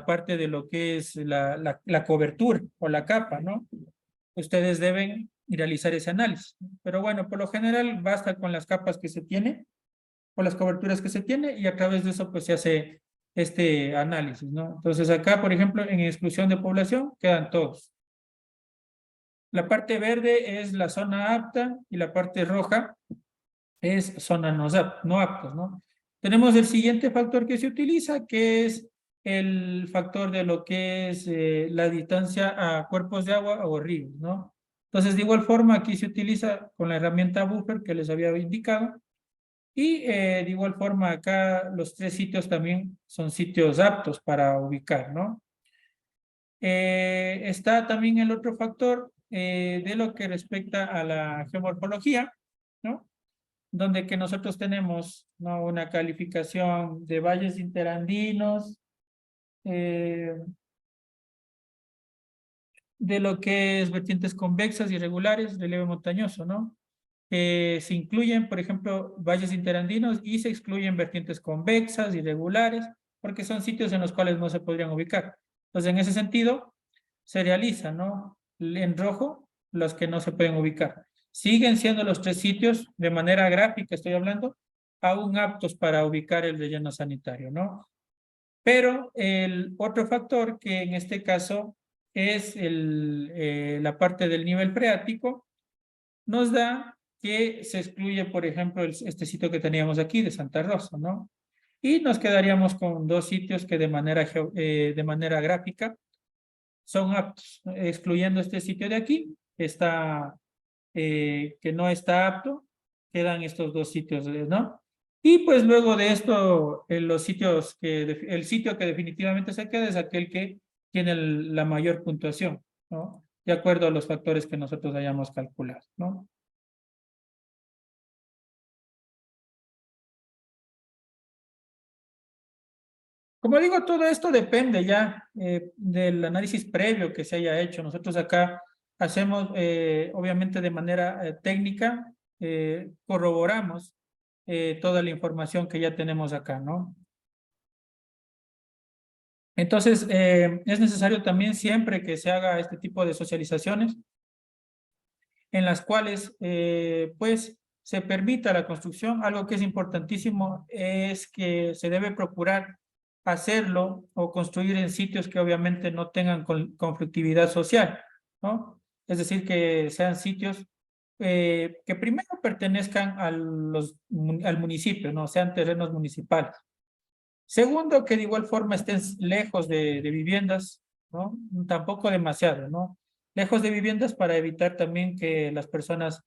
parte de lo que es la cobertura o la capa, ¿no? Ustedes deben realizar ese análisis. Pero bueno, por lo general basta con las capas que se tiene o las coberturas que se tiene y a través de eso pues se hace este análisis, ¿no? Entonces acá, por ejemplo, en exclusión de población quedan todos. La parte verde es la zona apta y la parte roja es zona no aptos, ¿no? Tenemos el siguiente factor que se utiliza, que es el factor de lo que es la distancia a cuerpos de agua o ríos, ¿no? Entonces, de igual forma, aquí se utiliza con la herramienta buffer que les había indicado, y de igual forma acá los 3 sitios también son sitios aptos para ubicar, ¿no? Está también el otro factor de lo que respecta a la geomorfología, ¿no? Donde que nosotros tenemos, ¿no? Una calificación de valles interandinos, eh, de lo que es vertientes convexas, irregulares, relieve montañoso, ¿no? Se incluyen, por ejemplo, valles interandinos y se excluyen vertientes convexas, irregulares, porque son sitios en los cuales no se podrían ubicar. Entonces, en ese sentido, se realiza, ¿no? En rojo, los que no se pueden ubicar. Siguen siendo los tres sitios, de manera gráfica estoy hablando, aún aptos para ubicar el relleno sanitario, ¿no? Pero el otro factor que en este caso es la parte del nivel freático, nos da que se excluye, por ejemplo, este sitio que teníamos aquí de Santa Rosa, ¿no? Y nos quedaríamos con dos sitios que de manera gráfica son aptos, excluyendo este sitio de aquí, que no está apto, quedan estos dos sitios, ¿no? Y pues luego de esto, el sitio que definitivamente se queda es aquel que tiene la mayor puntuación, ¿no? De acuerdo a los factores que nosotros hayamos calculado, ¿no? Como digo, todo esto depende ya del análisis previo que se haya hecho. Nosotros acá hacemos, obviamente de manera técnica, corroboramos toda la información que ya tenemos acá, ¿no? Entonces, es necesario también siempre que se haga este tipo de socializaciones en las cuales, pues, se permita la construcción. Algo que es importantísimo es que se debe procurar hacerlo o construir en sitios que obviamente no tengan conflictividad social, ¿no? Es decir, que sean sitios que primero pertenezcan al municipio, ¿no? Sean terrenos municipales. Segundo, que de igual forma estén lejos de viviendas, ¿no? Tampoco demasiado, ¿no? Lejos de viviendas para evitar también que las personas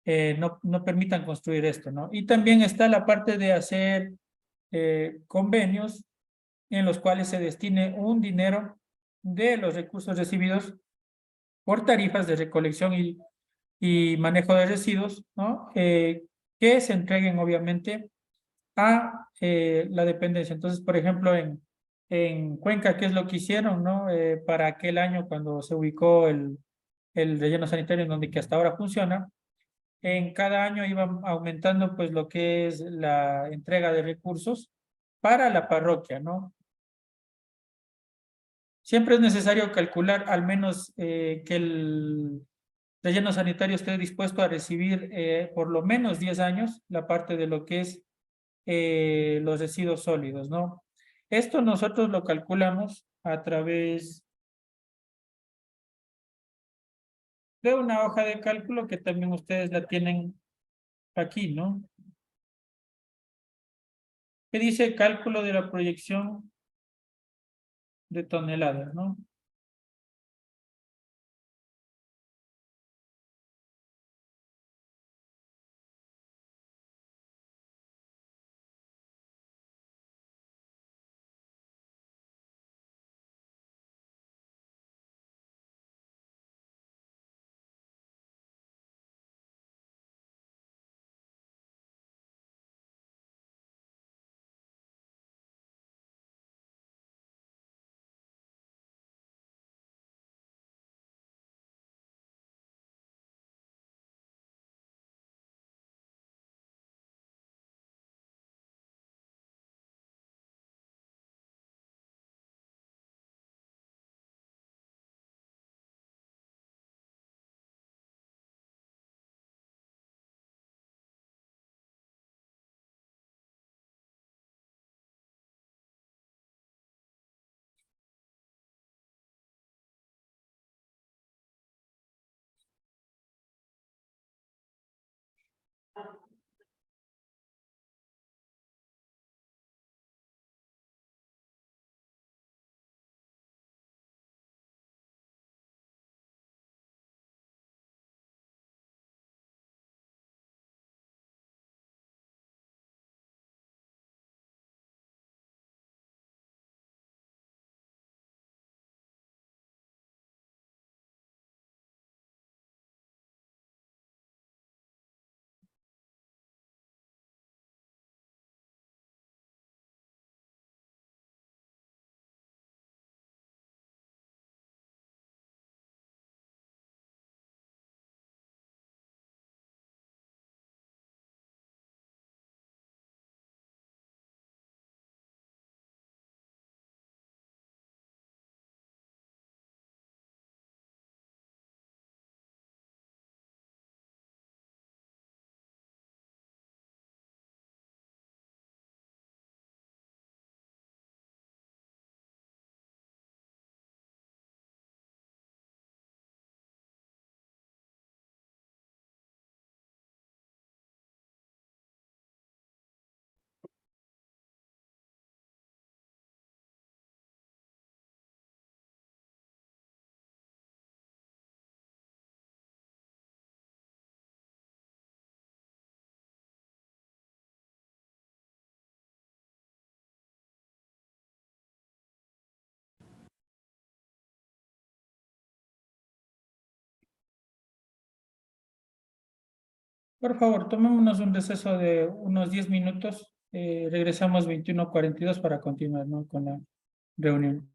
no permitan construir esto, ¿no? Y también está la parte de hacer convenios en los cuales se destine un dinero de los recursos recibidos por tarifas de recolección y manejo de residuos, ¿no? Que se entreguen obviamente a la dependencia. Entonces, por ejemplo, en Cuenca, ¿qué es lo que hicieron, no? Para aquel año cuando se ubicó el relleno sanitario en donde que hasta ahora funciona, en cada año iban aumentando pues lo que es la entrega de recursos para la parroquia, ¿no? Siempre es necesario calcular al menos que el relleno sanitario esté dispuesto a recibir por lo menos 10 años la parte de lo que es los residuos sólidos, ¿no? Esto nosotros lo calculamos a través de una hoja de cálculo que también ustedes la tienen aquí, ¿no? Que dice cálculo de la proyección de toneladas, ¿no? Por favor, tomémonos un receso de unos 10 minutos. Regresamos 21:42 para continuar, ¿no?, con la reunión.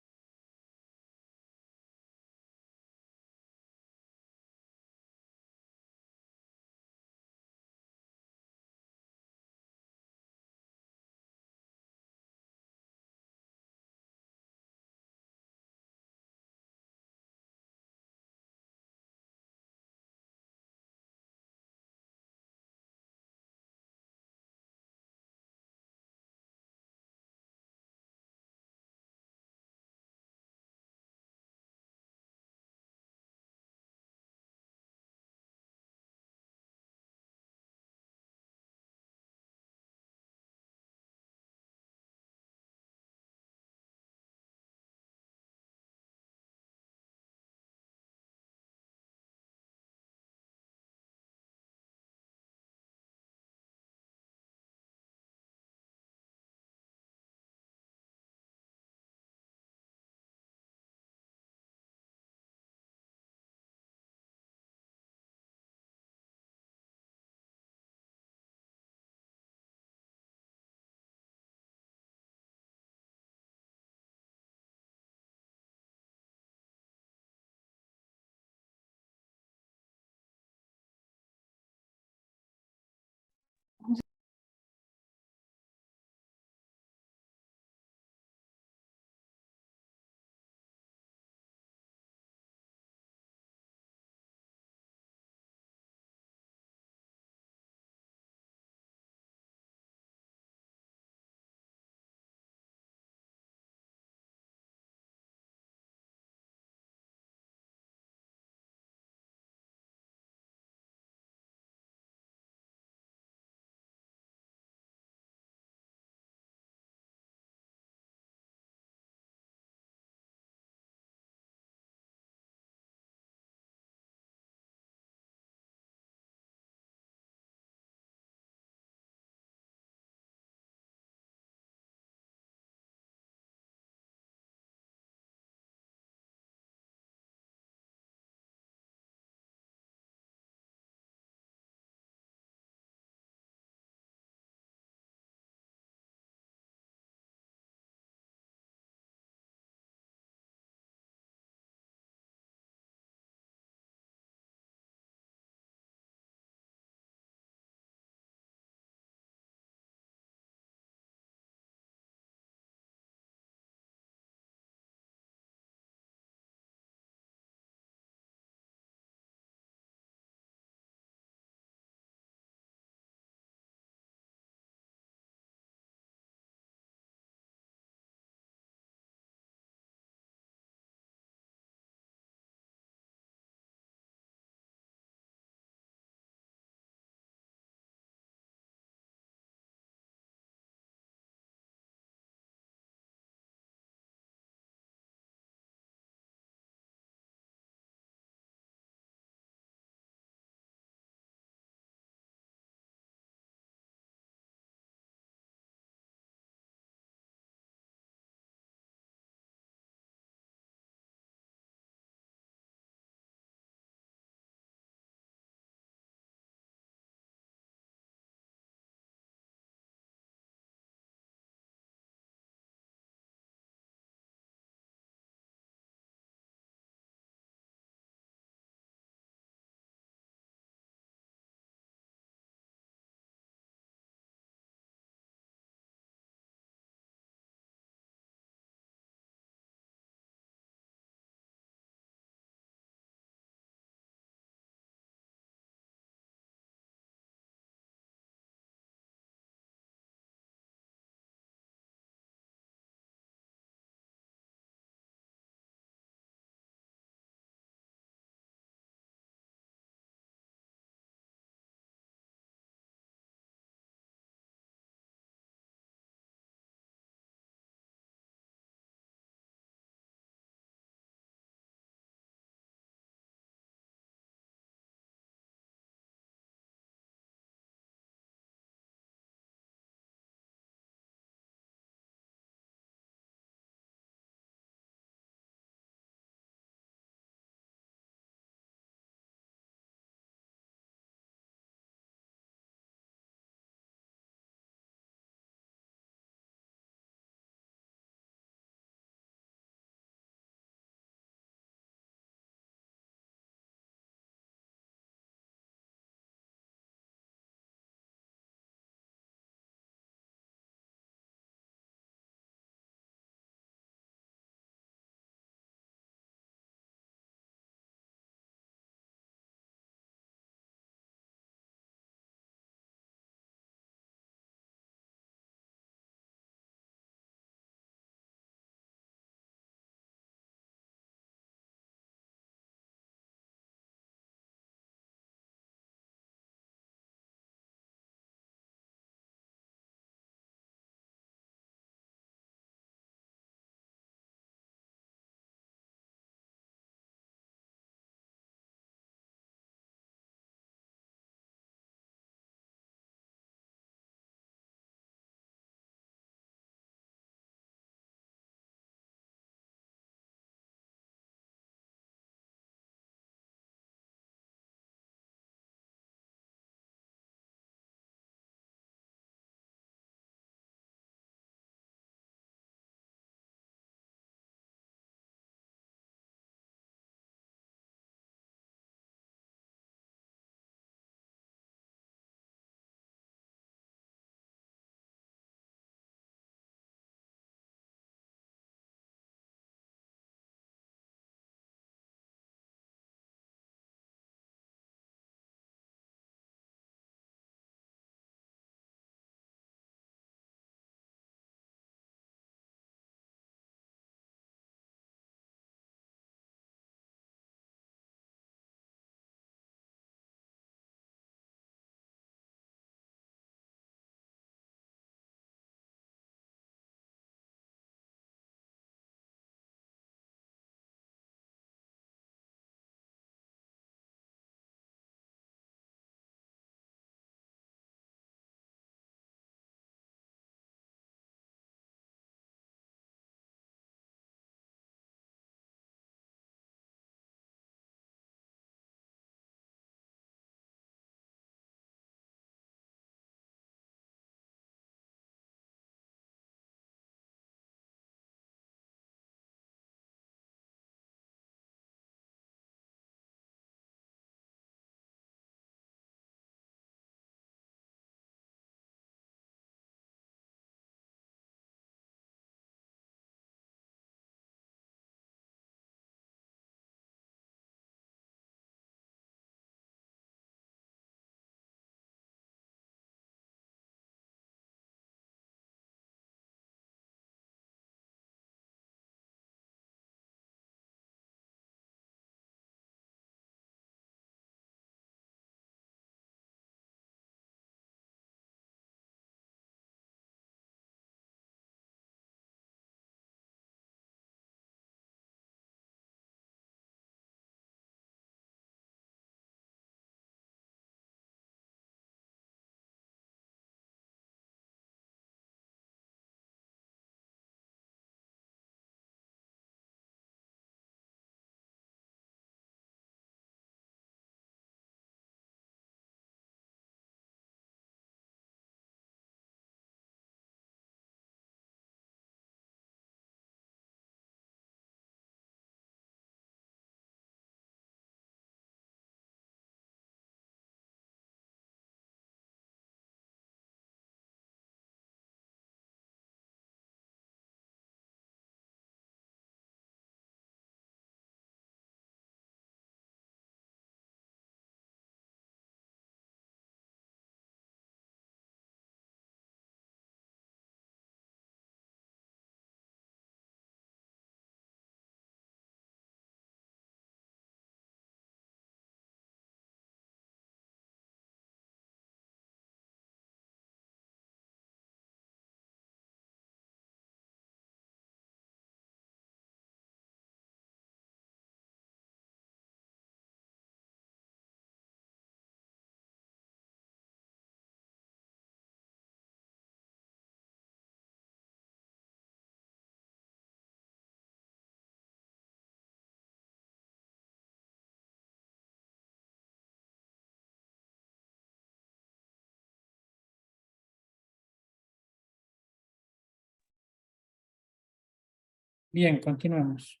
Bien, continuemos.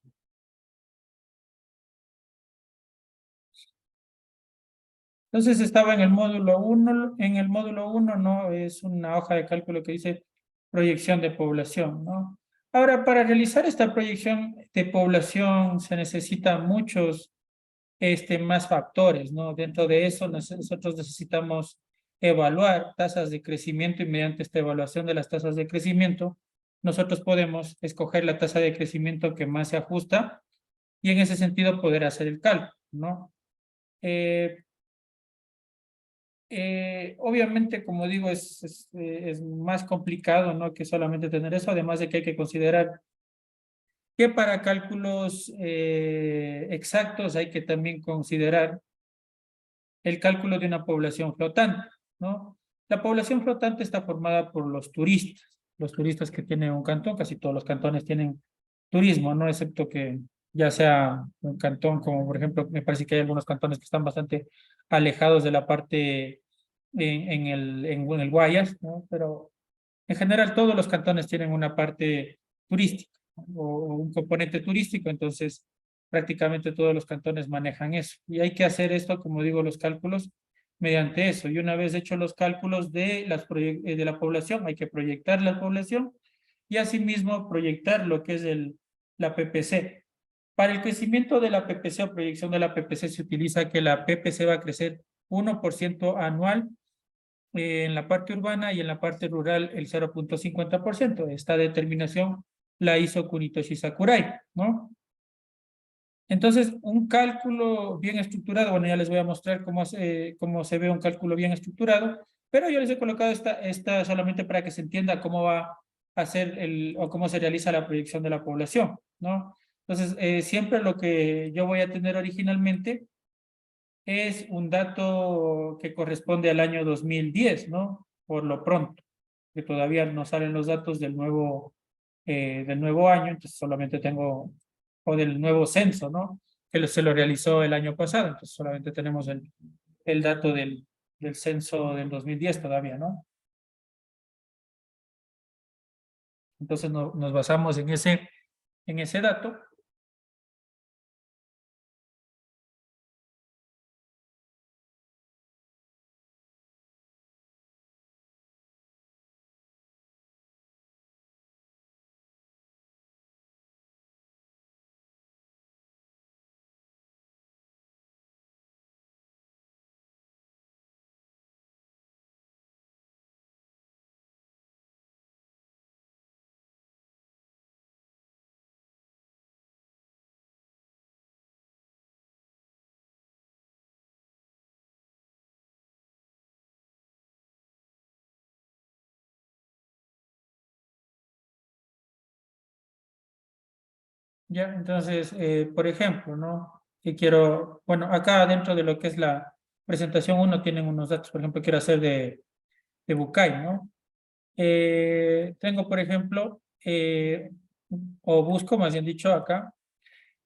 Entonces estaba en el módulo uno. En el módulo uno no es una hoja de cálculo que dice proyección de población, ¿no? Ahora, para realizar esta proyección de población se necesitan muchos más factores, ¿no? Dentro de eso nosotros necesitamos evaluar tasas de crecimiento y mediante esta evaluación de las tasas de crecimiento, nosotros podemos escoger la tasa de crecimiento que más se ajusta y en ese sentido poder hacer el cálculo, ¿no? Eh, Obviamente, como digo, es más complicado, ¿no? Que solamente tener eso, además de que hay que considerar que para cálculos exactos hay que también considerar el cálculo de una población flotante, ¿no? La población flotante está formada por los turistas que tienen un cantón, casi todos los cantones tienen turismo, ¿no? Excepto que ya sea un cantón como, por ejemplo, me parece que hay algunos cantones que están bastante alejados de la parte en el Guayas, ¿no? Pero en general todos los cantones tienen una parte turística, ¿no? O un componente turístico, entonces prácticamente todos los cantones manejan eso. Y hay que hacer esto, como digo, los cálculos mediante eso. Y una vez hechos los cálculos de la población, hay que proyectar la población y asimismo proyectar lo que es la PPC. Para el crecimiento de la PPC o proyección de la PPC se utiliza que la PPC va a crecer 1% anual en la parte urbana y en la parte rural el 0,50%. Esta determinación la hizo Kunitoshi Sakurai, ¿no? Entonces, un cálculo bien estructurado, bueno, ya les voy a mostrar cómo se ve un cálculo bien estructurado, pero yo les he colocado esta solamente para que se entienda cómo va a ser o cómo se realiza la proyección de la población, ¿no? Entonces, siempre lo que yo voy a tener originalmente es un dato que corresponde al año 2010, ¿no? Por lo pronto, que todavía no salen los datos del nuevo año, entonces solamente tengo, o del nuevo censo, ¿no? Que se lo realizó el año pasado, entonces solamente tenemos el dato del censo del 2010 todavía, ¿no? Entonces nos basamos en ese dato. Ya, entonces, por ejemplo, ¿no? Que quiero, bueno, acá dentro de lo que es la presentación uno tienen unos datos, por ejemplo, quiero hacer de Bucay, ¿no? Tengo, por ejemplo, o busco, más bien dicho, acá,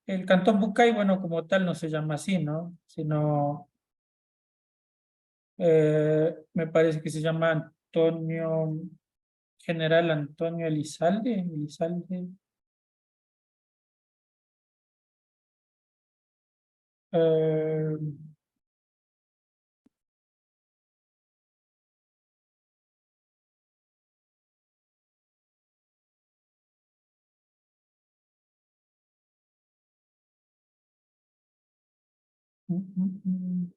el cantón Bucay, bueno, como tal no se llama así, ¿no? Sino, me parece que se llama General Antonio Elizalde. eh, mm, mm, mm.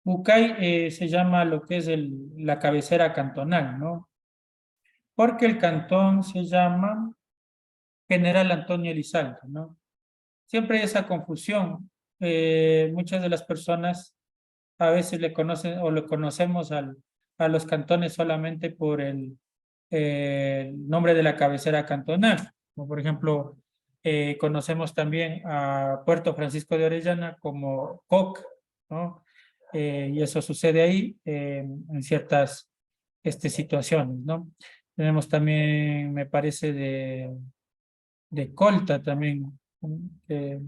Bucay se llama lo que es la cabecera cantonal, ¿no? Porque el cantón se llama General Antonio Elizalde, ¿no? Siempre hay esa confusión. Muchas de las personas a veces le conocen o lo conocemos a los cantones solamente por el nombre de la cabecera cantonal. Como por ejemplo, conocemos también a Puerto Francisco de Orellana como COC, ¿no? Y eso sucede ahí en ciertas situaciones, ¿no? Tenemos también, me parece, de Colta también, que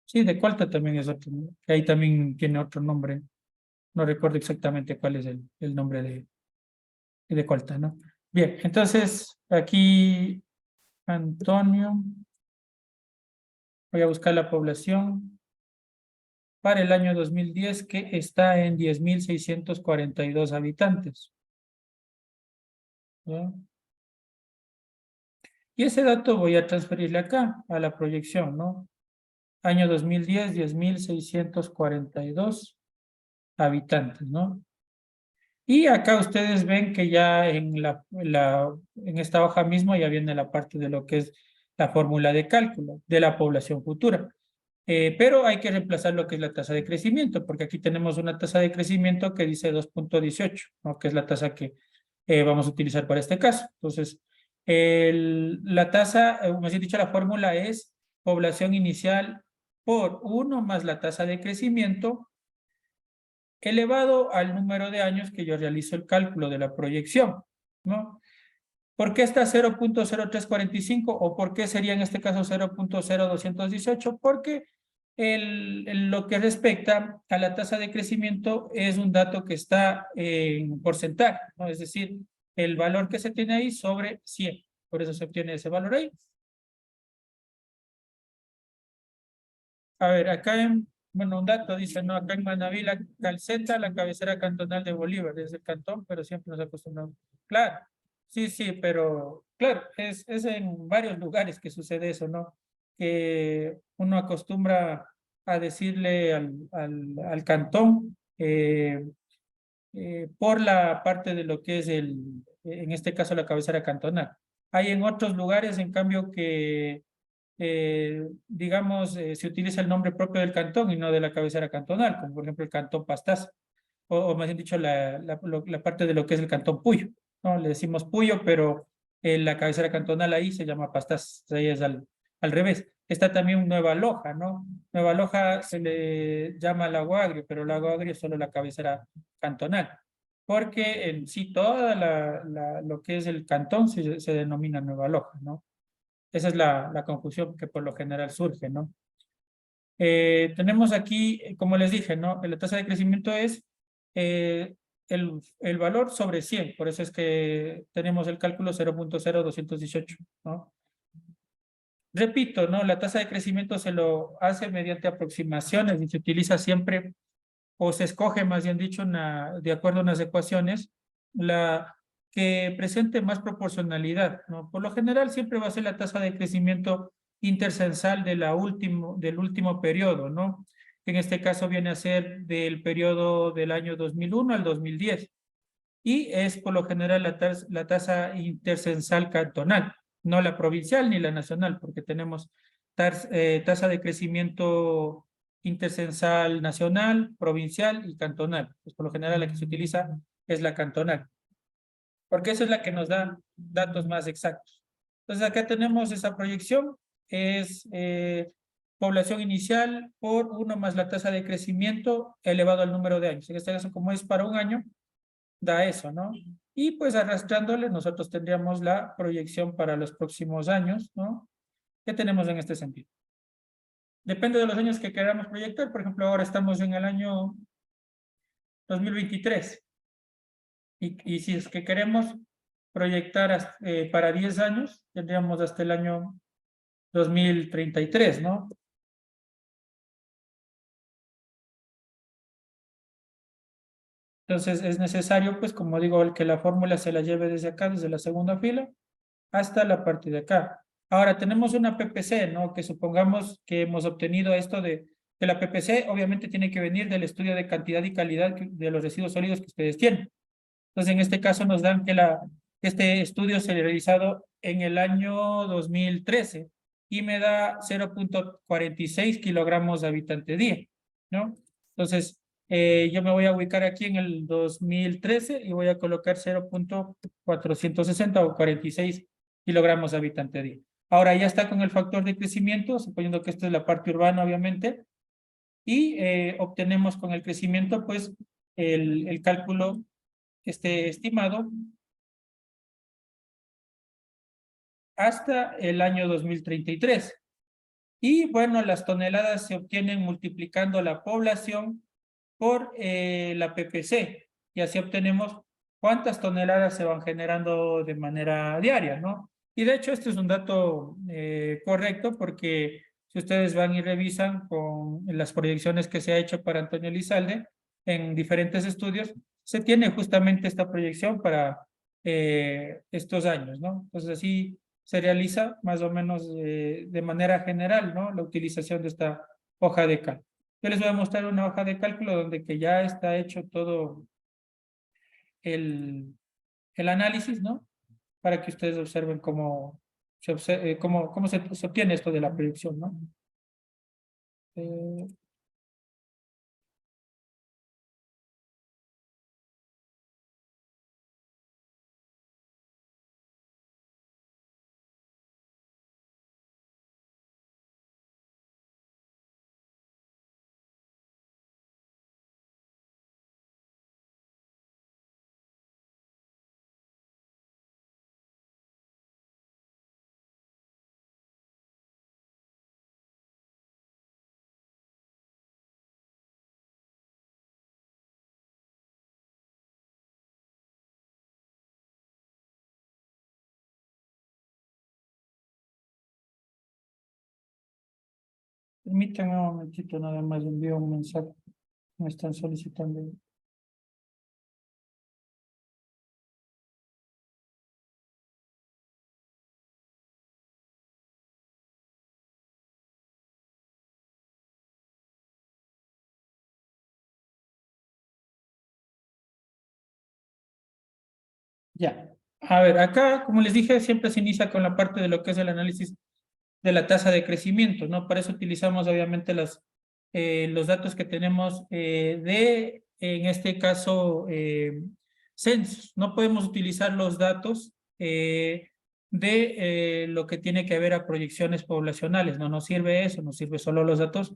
sí, de Colta también es otro, ¿no? Que ahí también tiene otro nombre. No recuerdo exactamente cuál es el nombre de Colta, ¿no? Bien, entonces aquí, Antonio, voy a buscar la población para el año 2010 que está en 10.642 habitantes. ¿Ya? Y ese dato voy a transferirle acá, a la proyección, ¿no? Año 2010, 10.642 habitantes, ¿no? Y acá ustedes ven que ya en esta hoja mismo ya viene la parte de lo que es la fórmula de cálculo de la población futura. Pero hay que reemplazar lo que es la tasa de crecimiento, porque aquí tenemos una tasa de crecimiento que dice 2.18, ¿no? Que es la tasa que vamos a utilizar para este caso. Entonces, la tasa, como he dicho, la fórmula es población inicial por 1 más la tasa de crecimiento elevado al número de años que yo realizo el cálculo de la proyección, ¿no? ¿Por qué está 0.0345 o por qué sería en este caso 0.0218? Porque lo que respecta a la tasa de crecimiento es un dato que está en porcentaje, ¿no? Es decir, el valor que se tiene ahí sobre 100. Por eso se obtiene ese valor ahí. A ver, acá bueno, un dato dice, no, acá en Manabí, la Calceta, la cabecera cantonal de Bolívar, es el cantón, pero siempre nos acostumbramos. Claro, sí, sí, pero claro, es en varios lugares que sucede eso, ¿no? Que uno acostumbra a decirle al cantón por la parte de lo que es en este caso, la cabecera cantonal. Hay en otros lugares, en cambio, que digamos, se utiliza el nombre propio del cantón y no de la cabecera cantonal, como por ejemplo el cantón Pastaza, o más bien dicho, la parte de lo que es el cantón Puyo, ¿no? Le decimos Puyo, pero la cabecera cantonal ahí se llama Pastaza, ahí es al revés. Está también Nueva Loja, ¿no? Nueva Loja se le llama Lago Agrio, pero Lago Agrio es solo la cabecera cantonal, porque en sí toda lo que es el cantón se denomina Nueva Loja, ¿no? Esa es la confusión que por lo general surge, ¿no? Tenemos aquí, como les dije, ¿no? La tasa de crecimiento es eh, el valor sobre 100, por eso es que tenemos el cálculo 0.0218, ¿no? Repito, ¿no? La tasa de crecimiento se lo hace mediante aproximaciones y se utiliza siempre, o se escoge, más bien dicho, de acuerdo a unas ecuaciones, la que presente más proporcionalidad, ¿no? Por lo general siempre va a ser la tasa de crecimiento intercensal del último periodo, ¿no? En este caso viene a ser del periodo del año 2001 al 2010 y es por lo general la tasa intercensal cantonal, no la provincial ni la nacional, porque tenemos tasa de crecimiento intercensal nacional, provincial y cantonal. Pues por lo general la que se utiliza es la cantonal, porque esa es la que nos da datos más exactos. Entonces acá tenemos esa proyección, es población inicial por 1 más la tasa de crecimiento elevado al número de años. En este caso, como es para un año, da eso, ¿no? Y pues arrastrándole, nosotros tendríamos la proyección para los próximos años, ¿no? ¿Qué tenemos en este sentido? Depende de los años que queramos proyectar. Por ejemplo, ahora estamos en el año 2023. Y si es que queremos proyectar para 10 años, tendríamos hasta el año 2033, ¿no? Entonces es necesario, pues como digo, que la fórmula se la lleve desde acá, desde la segunda fila, hasta la parte de acá. Ahora tenemos una PPC, ¿no? Que supongamos que hemos obtenido esto de que la PPC obviamente tiene que venir del estudio de cantidad y calidad de los residuos sólidos que ustedes tienen. Entonces, en este caso nos dan que este estudio se ha realizado en el año 2013 y me da 0.46 kilogramos de habitante día, ¿no? Entonces, yo me voy a ubicar aquí en el 2013 y voy a colocar 0.460 o 46 kilogramos de habitante día. Ahora ya está con el factor de crecimiento, suponiendo que esta es la parte urbana, obviamente, y obtenemos con el crecimiento, pues, el cálculo estimado hasta el año 2033. Y bueno, las toneladas se obtienen multiplicando la población por la PPC y así obtenemos cuántas toneladas se van generando de manera diaria, ¿no? Y de hecho este es un dato correcto porque si ustedes van y revisan con las proyecciones que se ha hecho para Antonio Elizalde en diferentes estudios, se tiene justamente esta proyección para estos años, ¿no? Entonces así se realiza más o menos de manera general, ¿no? La utilización de esta hoja de cálculo. Yo les voy a mostrar una hoja de cálculo donde que ya está hecho todo el, el análisis, ¿no? Para que ustedes observen cómo cómo se obtiene esto de la proyección, ¿no? Eh, Permítanme un momentito, nada más envío un mensaje. Me están solicitando. Ya. A ver, acá, como les dije, siempre se inicia con la parte de lo que es el análisis de la tasa de crecimiento, ¿no? Para eso utilizamos obviamente los datos que tenemos en este caso, censos. No podemos utilizar los datos de lo que tiene que ver a proyecciones poblacionales, no nos sirve eso, nos sirve solo los datos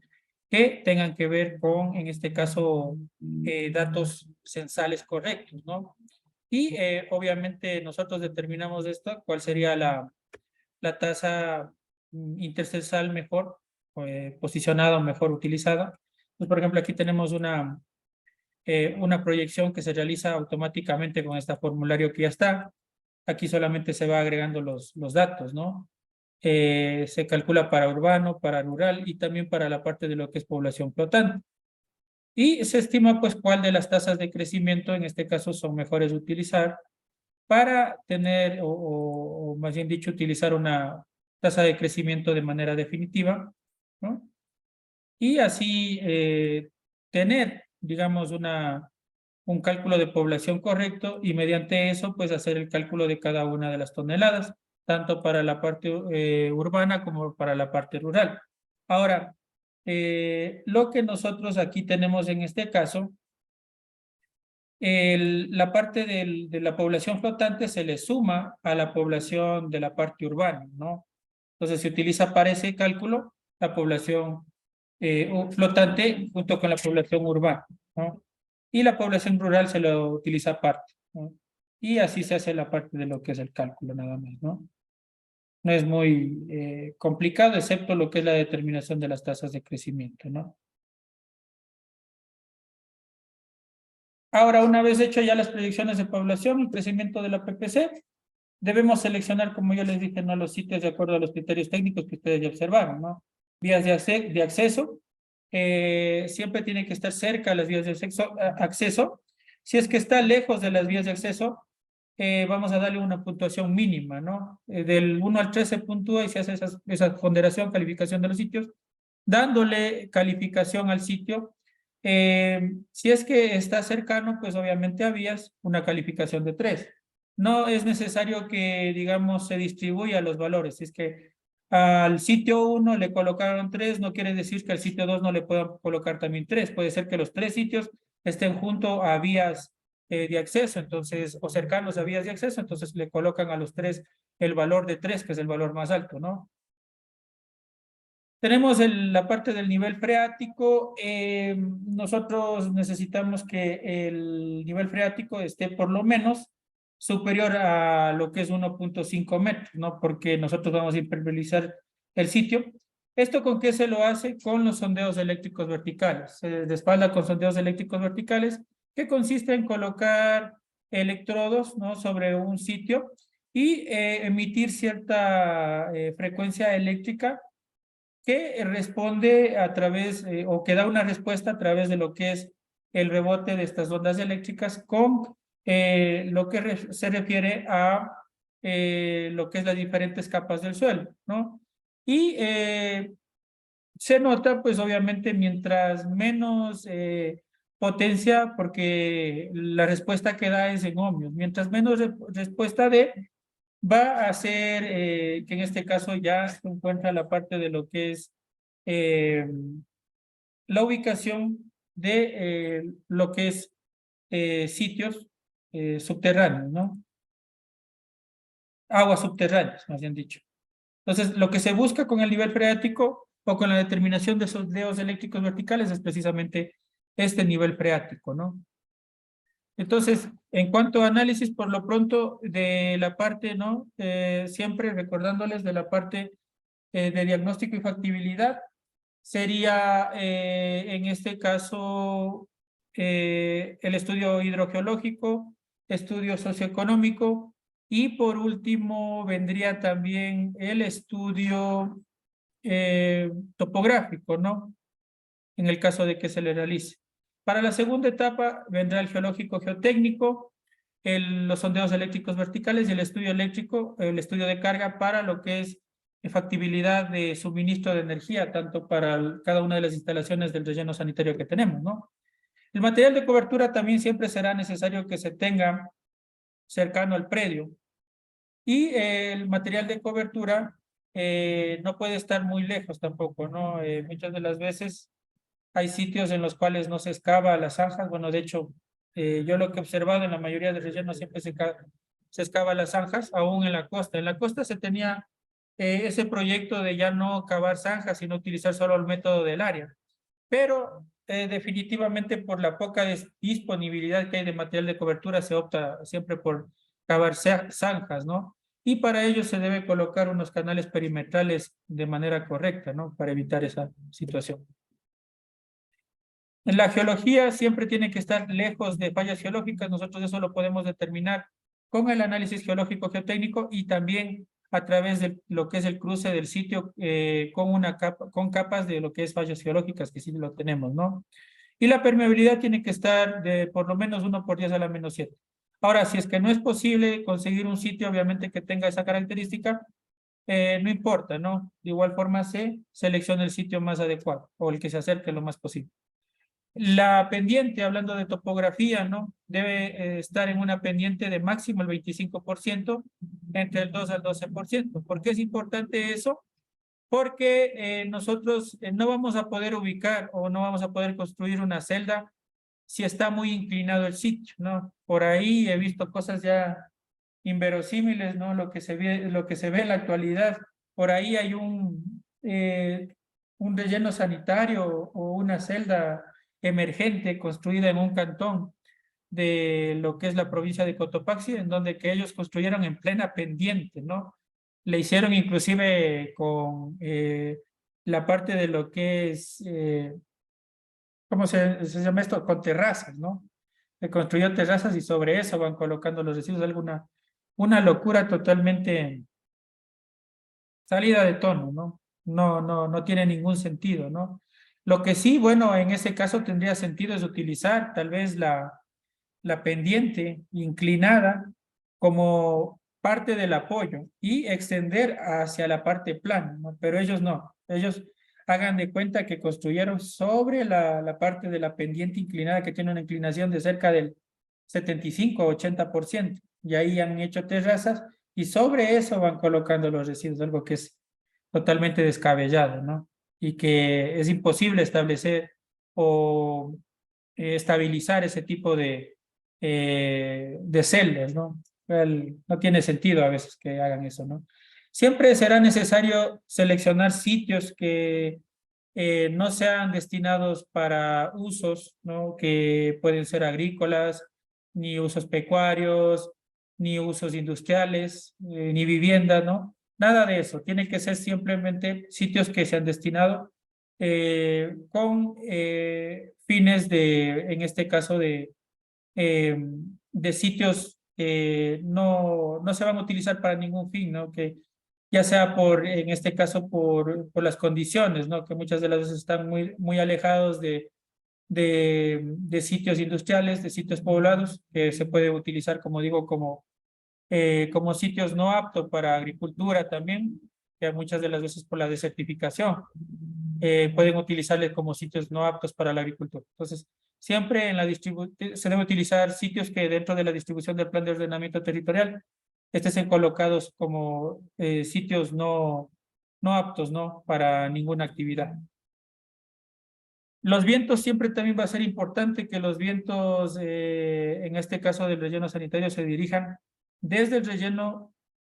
que tengan que ver con, en este caso, datos censales correctos, ¿no? Y obviamente nosotros determinamos esto, cuál sería la tasa intercensal mejor posicionada o mejor utilizada. Pues, por ejemplo, aquí tenemos una proyección que se realiza automáticamente con este formulario que ya está. Aquí solamente se va agregando los datos, ¿no? Se calcula para urbano, para rural y también para la parte de lo que es población flotante. Y se estima pues cuál de las tasas de crecimiento en este caso son mejores utilizar para tener, o más bien dicho, utilizar una tasa de crecimiento de manera definitiva, ¿no? Y así tener, digamos, un cálculo de población correcto y mediante eso, pues hacer el cálculo de cada una de las toneladas, tanto para la parte urbana como para la parte rural. Ahora, lo que nosotros aquí tenemos en este caso la parte de la población flotante se le suma a la población de la parte urbana, ¿no? Entonces se utiliza para ese cálculo la población flotante junto con la población urbana, ¿no? Y la población rural se lo utiliza aparte, ¿no? Y así se hace la parte de lo que es el cálculo nada más, ¿no? No es muy complicado, excepto lo que es la determinación de las tasas de crecimiento, ¿no? Ahora, una vez hecho ya las predicciones de población y crecimiento de la PPC, debemos seleccionar, como yo les dije, ¿no? Los sitios de acuerdo a los criterios técnicos que ustedes ya observaron, ¿no? Vías de acceso, siempre tiene que estar cerca de las vías de acceso. Si es que está lejos de las vías de acceso, vamos a darle una puntuación mínima, ¿no? Del 1 al 3 se puntúa y se hace esa ponderación, calificación de los sitios, dándole calificación al sitio. Si es que está cercano, pues obviamente a vías, una calificación de 3. No es necesario que, digamos, se distribuya los valores. Si es que al sitio 1 le colocaron 3, no quiere decir que al sitio 2 no le puedan colocar también 3. Puede ser que los 3 sitios estén junto a vías de acceso, entonces, o cercanos a vías de acceso, entonces le colocan a los 3 el valor de 3, que es el valor más alto, ¿no? Tenemos la parte del nivel freático. Nosotros necesitamos que el nivel freático esté por lo menos superior a lo que es 1.5 metros, ¿no? Porque nosotros vamos a impermeabilizar el sitio. ¿Esto con qué se lo hace? Con los sondeos eléctricos verticales. Se respalda con sondeos eléctricos verticales, que consiste en colocar electrodos, ¿no?, sobre un sitio y emitir cierta frecuencia eléctrica que responde a través, o que da una respuesta a través de lo que es el rebote de estas ondas eléctricas con lo que se refiere a lo que es las diferentes capas del suelo, ¿no? Y se nota, pues obviamente, mientras menos potencia, porque la respuesta que da es en ohmios, mientras menos respuesta dé, va a ser que en este caso ya se encuentra la parte de lo que es eh, la ubicación de lo que es sitios subterráneos, ¿no? Aguas subterráneas, más bien dicho. Entonces, lo que se busca con el nivel freático o con la determinación de esos dedos eléctricos verticales es precisamente este nivel freático, ¿no? Entonces, en cuanto a análisis, por lo pronto, de la parte, ¿no? Siempre recordándoles de la parte de diagnóstico y factibilidad, sería en este caso el estudio hidrogeológico, estudio socioeconómico y por último vendría también el estudio topográfico, ¿no? En el caso de que se le realice. Para la segunda etapa vendrá el geológico geotécnico, los sondeos eléctricos verticales y el estudio eléctrico, el estudio de carga para lo que es factibilidad de suministro de energía, tanto para cada una de las instalaciones del relleno sanitario que tenemos, ¿no? El material de cobertura también siempre será necesario que se tenga cercano al predio. Y el material de cobertura no puede estar muy lejos tampoco, ¿no? Muchas de las veces hay sitios en los cuales no se excava las zanjas. Bueno, de hecho, yo lo que he observado en la mayoría de rellenos siempre se excava las zanjas, aún en la costa. En la costa se tenía ese proyecto de ya no cavar zanjas, sino utilizar solo el método del área. Pero definitivamente por la poca disponibilidad que hay de material de cobertura se opta siempre por cavar zanjas, ¿no? Y para ello se debe colocar unos canales perimetrales de manera correcta, ¿no? Para evitar esa situación. En la geología siempre tiene que estar lejos de fallas geológicas. Nosotros eso lo podemos determinar con el análisis geológico geotécnico y también a través de lo que es el cruce del sitio con capas de lo que es fallas geológicas, que sí lo tenemos, ¿no? Y la permeabilidad tiene que estar de por lo menos 1/10 a la -7. Ahora, si es que no es posible conseguir un sitio, obviamente, que tenga esa característica, no importa, ¿no? De igual forma se selecciona el sitio más adecuado o el que se acerque lo más posible. La pendiente, hablando de topografía, ¿no? Debe estar en una pendiente de máximo el 25%, entre el 2 al 12%. ¿Por qué es importante eso? Porque nosotros no vamos a poder ubicar o no vamos a poder construir una celda si está muy inclinado el sitio, ¿no? Por ahí he visto cosas ya inverosímiles, ¿no? Lo que se ve en la actualidad. Por ahí hay un relleno sanitario o una celda emergente construida en un cantón de lo que es la provincia de Cotopaxi, en donde que ellos construyeron en plena pendiente, ¿no? Le hicieron inclusive con la parte de lo que es, ¿cómo se llama esto? Con terrazas, ¿no? Se construyó terrazas y sobre eso van colocando los residuos. Una locura totalmente salida de tono, ¿no? No tiene ningún sentido, ¿no? Lo que sí, bueno, en ese caso tendría sentido es utilizar tal vez la pendiente inclinada como parte del apoyo y extender hacia la parte plana, ¿no? Pero ellos no, ellos hagan de cuenta que construyeron sobre la parte de la pendiente inclinada que tiene una inclinación de cerca del 75-80%, y ahí han hecho terrazas y sobre eso van colocando los residuos, algo que es totalmente descabellado, ¿no? Y que es imposible establecer o estabilizar ese tipo de celdas, ¿no? No tiene sentido a veces que hagan eso, ¿no? Siempre será necesario seleccionar sitios que no sean destinados para usos, ¿no? Que pueden ser agrícolas, ni usos pecuarios, ni usos industriales, ni viviendas, ¿no? Nada de eso. Tiene que ser simplemente sitios que se han destinado con fines de, en este caso, de de sitios no se van a utilizar para ningún fin, ¿no? Que ya sea en este caso, por las condiciones, ¿no? Que muchas de las veces están muy alejados de sitios industriales, de sitios poblados, que se puede utilizar, como digo, como sitios no aptos para agricultura también, que muchas de las veces por la desertificación pueden utilizarles como sitios no aptos para la agricultura. Entonces, siempre se debe utilizar sitios que dentro de la distribución del plan de ordenamiento territorial estén colocados como sitios no aptos, ¿no? Para ninguna actividad. Los vientos siempre también va a ser importante que los vientos, en este caso del relleno sanitario, se dirijan desde el relleno,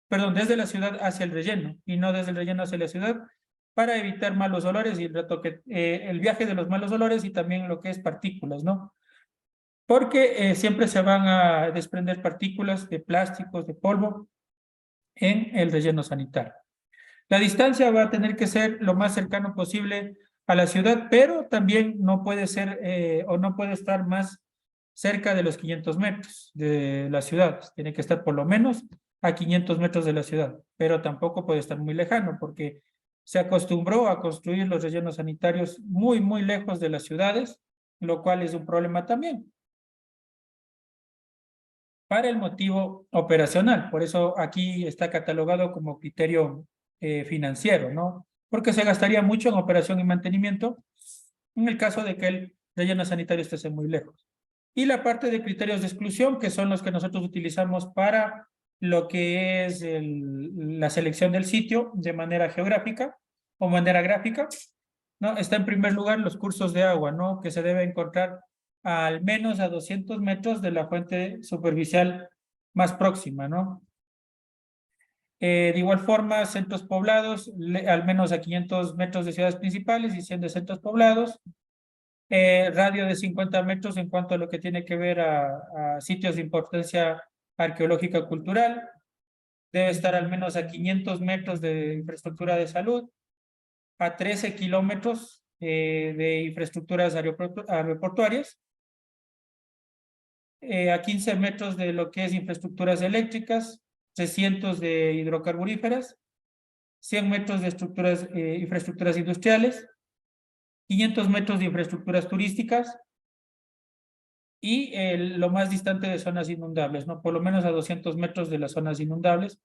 perdón, desde la ciudad hacia el relleno y no desde el relleno hacia la ciudad para evitar malos olores y el viaje de los malos olores y también lo que es partículas, ¿no? Porque siempre se van a desprender partículas de plásticos, de polvo en el relleno sanitario. La distancia va a tener que ser lo más cercano posible a la ciudad, pero también no puede ser o no puede estar más cerca de los 500 metros de la ciudad. Tiene que estar por lo menos a 500 metros de la ciudad, pero tampoco puede estar muy lejano porque se acostumbró a construir los rellenos sanitarios muy lejos de las ciudades, lo cual es un problema también para el motivo operacional. Por eso aquí está catalogado como criterio financiero, ¿no? Porque se gastaría mucho en operación y mantenimiento en el caso de que el relleno sanitario esté muy lejos. Y la parte de criterios de exclusión, que son los que nosotros utilizamos para lo que es la selección del sitio de manera geográfica o manera gráfica, ¿no? Está en primer lugar los cursos de agua, ¿no? Que se debe encontrar al menos a 200 metros de la fuente superficial más próxima, ¿no? De igual forma, centros poblados, al menos a 500 metros de ciudades principales y 100 de centros poblados. Radio de 50 metros en cuanto a lo que tiene que ver a sitios de importancia arqueológica cultural. Debe estar al menos a 500 metros de infraestructura de salud, a 13 kilómetros de infraestructuras aeroportuarias, a 15 metros de lo que es infraestructuras eléctricas, 300 de hidrocarburíferas, 100 metros de infraestructuras industriales, 500 metros de infraestructuras turísticas y lo más distante de zonas inundables, ¿no? Por lo menos a 200 metros de las zonas inundables,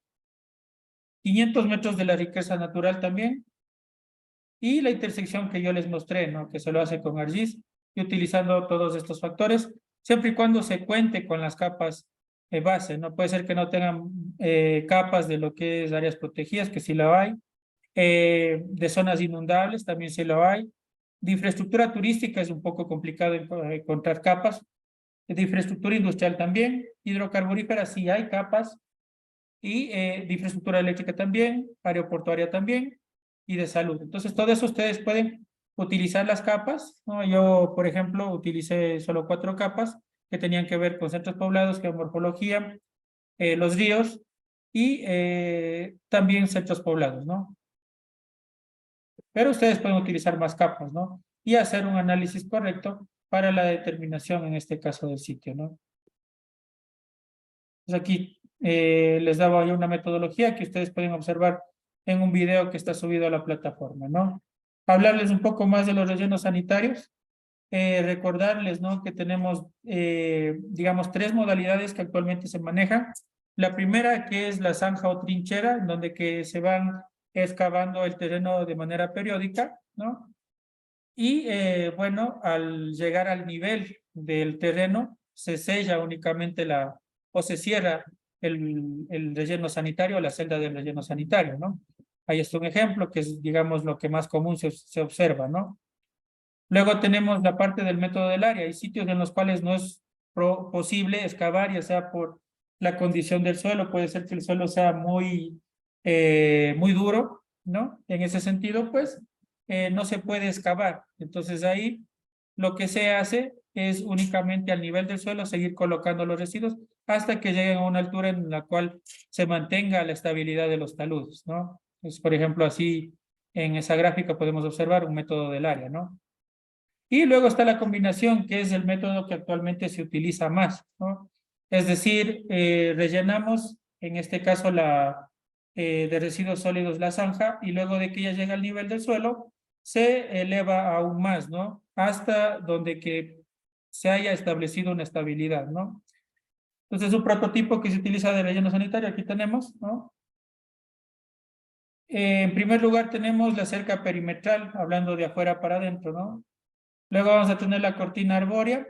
500 metros de la riqueza natural también, y la intersección que yo les mostré, ¿no? Que se lo hace con ArcGIS y utilizando todos estos factores, siempre y cuando se cuente con las capas base, ¿no? Puede ser que no tengan capas de lo que es áreas protegidas, que sí lo hay, de zonas inundables también sí lo hay, de infraestructura turística es un poco complicado encontrar capas, de infraestructura industrial también, hidrocarburífera sí hay capas, y de infraestructura eléctrica también, aeroportuaria también, y de salud. Entonces, todo eso ustedes pueden utilizar las capas, ¿no? Yo, por ejemplo, utilicé solo 4 capas que tenían que ver con centros poblados, geomorfología, los ríos y también centros poblados, ¿no? Pero ustedes pueden utilizar más capas, ¿no? Y hacer un análisis correcto para la determinación, en este caso, del sitio, ¿no? Pues aquí les daba yo una metodología que ustedes pueden observar en un video que está subido a la plataforma, ¿no? Hablarles un poco más de los rellenos sanitarios, recordarles, ¿no? Que tenemos, digamos, 3 modalidades que actualmente se manejan. La primera, que es la zanja o trinchera, en donde que se van excavando el terreno de manera periódica, ¿no? Y, bueno, al llegar al nivel del terreno, se sella únicamente o se cierra el relleno sanitario, la celda del relleno sanitario, ¿no? Ahí está un ejemplo que es, digamos, lo que más común se observa, ¿no? Luego tenemos la parte del método del área. Hay sitios en los cuales no es posible excavar, ya sea por la condición del suelo, puede ser que el suelo sea muy duro, ¿no? En ese sentido, pues, no se puede excavar. Entonces ahí lo que se hace es únicamente al nivel del suelo seguir colocando los residuos hasta que lleguen a una altura en la cual se mantenga la estabilidad de los taludes, ¿no? Entonces, por ejemplo, así en esa gráfica podemos observar un método del área, ¿no? Y luego está la combinación, que es el método que actualmente se utiliza más, ¿no? Es decir, rellenamos, en este caso, de residuos sólidos la zanja y luego de que ya llega al nivel del suelo, se eleva aún más, ¿no? Hasta donde que se haya establecido una estabilidad, ¿no? Entonces, un prototipo que se utiliza de relleno sanitario, aquí tenemos, ¿no? En primer lugar tenemos la cerca perimetral, hablando de afuera para adentro, ¿no? Luego vamos a tener la cortina arbórea,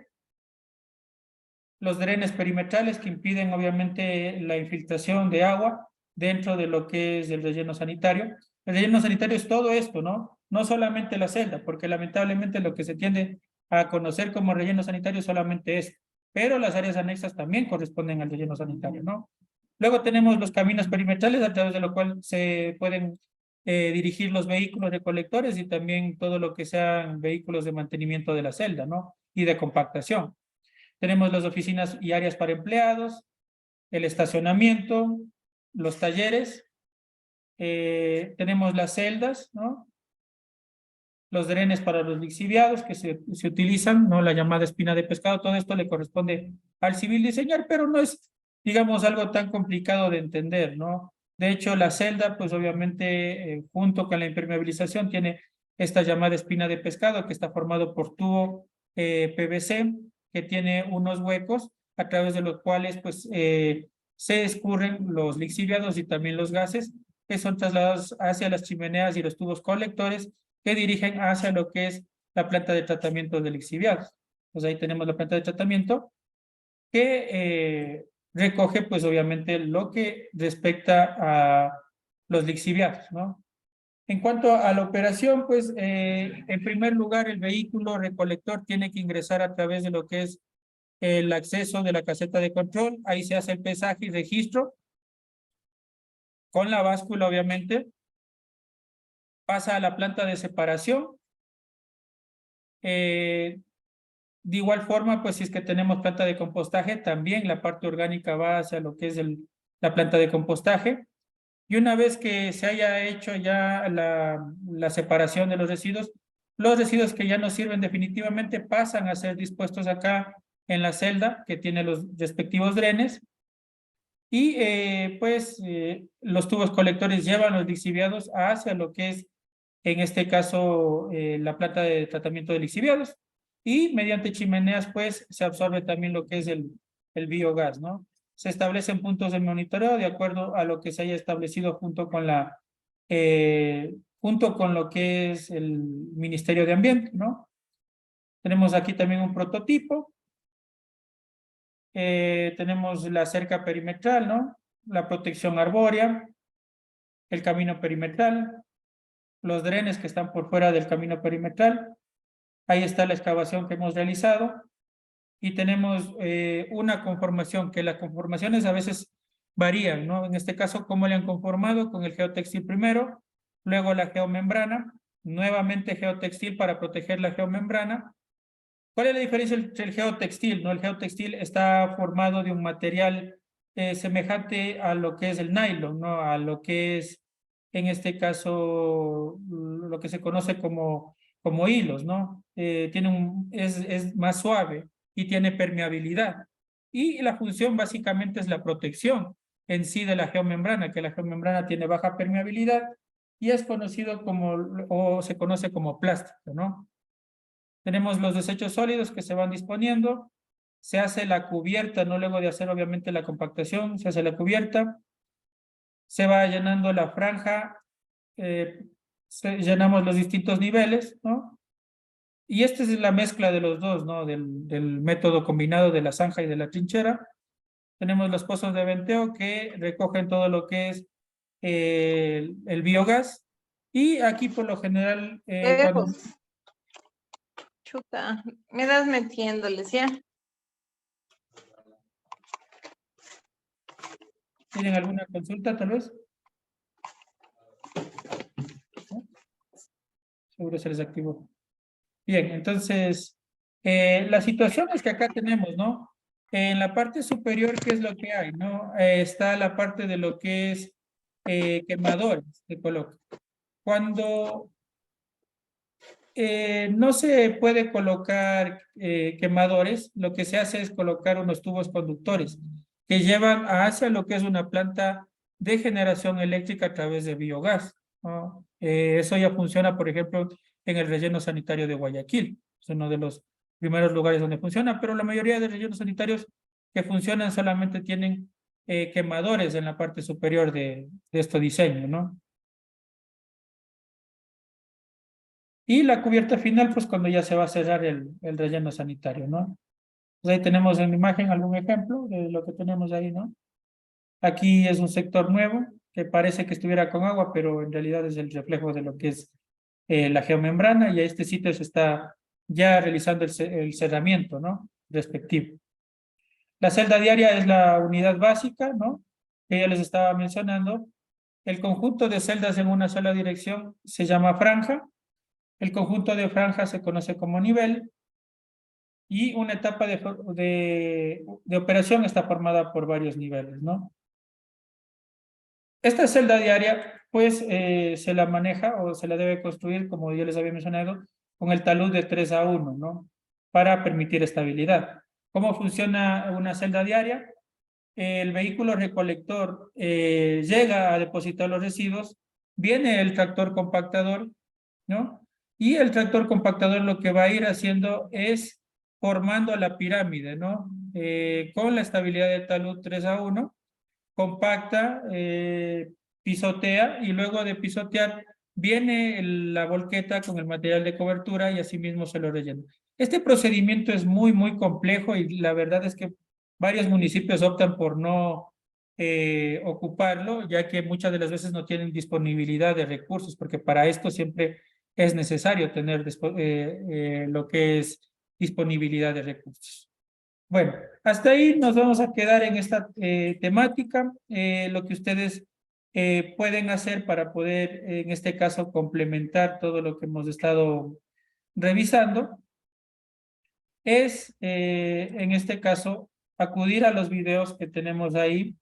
los drenes perimetrales que impiden obviamente la infiltración de agua dentro de lo que es el relleno sanitario. El relleno sanitario es todo esto, ¿no? No solamente la celda, porque lamentablemente lo que se tiende a conocer como relleno sanitario solamente es, pero las áreas anexas también corresponden al relleno sanitario, ¿no? Luego tenemos los caminos perimetrales a través de lo cual se pueden dirigir los vehículos recolectores y también todo lo que sean vehículos de mantenimiento de la celda, ¿no? Y de compactación. Tenemos las oficinas y áreas para empleados, el estacionamiento, los talleres, tenemos las celdas, ¿no? Los drenes para los lixiviados que se utilizan, ¿no? La llamada espina de pescado, todo esto le corresponde al civil diseñar, pero no es, digamos, algo tan complicado de entender, ¿no? De hecho, la celda, pues obviamente, junto con la impermeabilización, tiene esta llamada espina de pescado que está formado por tubo PVC, que tiene unos huecos a través de los cuales, pues, se escurren los lixiviados y también los gases que son trasladados hacia las chimeneas y los tubos colectores que dirigen hacia lo que es la planta de tratamiento de lixiviados. Pues ahí tenemos la planta de tratamiento que recoge, pues obviamente, lo que respecta a los lixiviados, ¿no? En cuanto a la operación, pues en primer lugar el vehículo recolector tiene que ingresar a través de lo que es el acceso de la caseta de control, ahí se hace el pesaje y registro, con la báscula obviamente, pasa a la planta de separación, de igual forma, pues si es que tenemos planta de compostaje, también la parte orgánica va hacia lo que es la planta de compostaje. Y una vez que se haya hecho ya la separación de los residuos que ya no sirven definitivamente pasan a ser dispuestos acá en la celda que tiene los respectivos drenes. Y pues los tubos colectores llevan los lixiviados hacia lo que es, en este caso, la planta de tratamiento de lixiviados. Y mediante chimeneas, pues, se absorbe también lo que es el biogás, ¿no? Se establecen puntos de monitoreo de acuerdo a lo que se haya establecido junto con lo que es el Ministerio de Ambiente, ¿no? Tenemos aquí también un prototipo. Tenemos la cerca perimetral, ¿no? La protección arbórea, el camino perimetral, los drenes que están por fuera del camino perimetral. Ahí está la excavación que hemos realizado y tenemos una conformación, que las conformaciones a veces varían, ¿no? En este caso, ¿cómo le han conformado? Con el geotextil primero, luego la geomembrana, nuevamente geotextil para proteger la geomembrana. ¿Cuál es la diferencia entre el geotextil? ¿No? El geotextil está formado de un material semejante a lo que es el nylon, ¿no? A lo que es, en este caso, lo que se conoce como hilos, ¿no? Es más suave y tiene permeabilidad. Y la función básicamente es la protección en sí de la geomembrana, que la geomembrana tiene baja permeabilidad y es conocido o se conoce como plástico, ¿no? Tenemos los desechos sólidos que se van disponiendo. Se hace la cubierta, no luego de hacer obviamente la compactación, se hace la cubierta. Se va llenando la franja, llenamos los distintos niveles, ¿no? Y esta es la mezcla de los dos, ¿no? Del método combinado de la zanja y de la trinchera. Tenemos los pozos de venteo que recogen todo lo que es el biogás. Y aquí por lo general, cuando... Chuta, me das metiéndoles, ¿ya? ¿Tienen alguna consulta tal vez? ¿No? Seguro se les activó. Bien, entonces, la situación es que acá tenemos, ¿no? En la parte superior, ¿qué es lo que hay, no? Está la parte de lo que es quemadores de coloca. Cuando No se puede colocar quemadores, lo que se hace es colocar unos tubos conductores que llevan hacia lo que es una planta de generación eléctrica a través de biogás, ¿no? Eso ya funciona, por ejemplo, en el relleno sanitario de Guayaquil. Es uno de los primeros lugares donde funciona, pero la mayoría de rellenos sanitarios que funcionan solamente tienen quemadores en la parte superior de este diseño, ¿no? Y la cubierta final, pues cuando ya se va a cerrar el relleno sanitario, ¿no? Pues ahí tenemos en la imagen algún ejemplo de lo que tenemos ahí, ¿no? Aquí es un sector nuevo que parece que estuviera con agua, pero en realidad es el reflejo de lo que es la geomembrana, y a este sitio se está ya realizando el cerramiento, ¿no? Respectivo. La celda diaria es la unidad básica, ¿no? Que ya les estaba mencionando. El conjunto de celdas en una sola dirección se llama franja. El conjunto de franjas se conoce como nivel, y una etapa de operación está formada por varios niveles, ¿no? Esta celda diaria, pues, se la maneja o se la debe construir, como yo les había mencionado, con el talud de 3 a 1, ¿no? Para permitir estabilidad. ¿Cómo funciona una celda diaria? El vehículo recolector llega a depositar los residuos, viene el tractor compactador, ¿no? Y el tractor compactador lo que va a ir haciendo es formando la pirámide, ¿no? Con la estabilidad de talud 3 a 1, compacta, pisotea, y luego de pisotear viene la volqueta con el material de cobertura y asimismo se lo rellena. Este procedimiento es muy, muy complejo, y la verdad es que varios municipios optan por no ocuparlo, ya que muchas de las veces no tienen disponibilidad de recursos, porque para esto siempre es necesario tener lo que es disponibilidad de recursos. Bueno, hasta ahí nos vamos a quedar en esta temática. Lo que ustedes pueden hacer para poder, en este caso, complementar todo lo que hemos estado revisando es, en este caso, acudir a los videos que tenemos ahí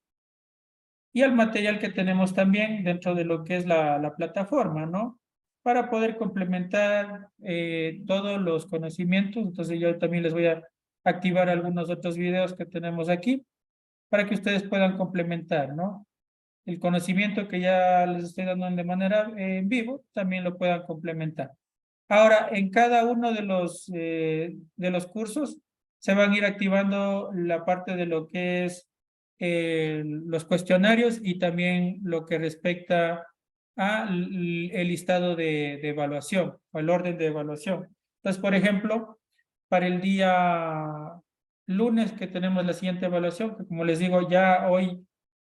y al material que tenemos también dentro de lo que es la plataforma, ¿no? Para poder complementar todos los conocimientos. Entonces yo también les voy a activar algunos otros videos que tenemos aquí para que ustedes puedan complementar, ¿no? El conocimiento que ya les estoy dando de manera en vivo, también lo puedan complementar. Ahora, en cada uno de los cursos se van a ir activando la parte de lo que es los cuestionarios, y también lo que respecta a el listado de evaluación o el orden de evaluación. Entonces, por ejemplo, para el día lunes que tenemos la siguiente evaluación, que como les digo, ya hoy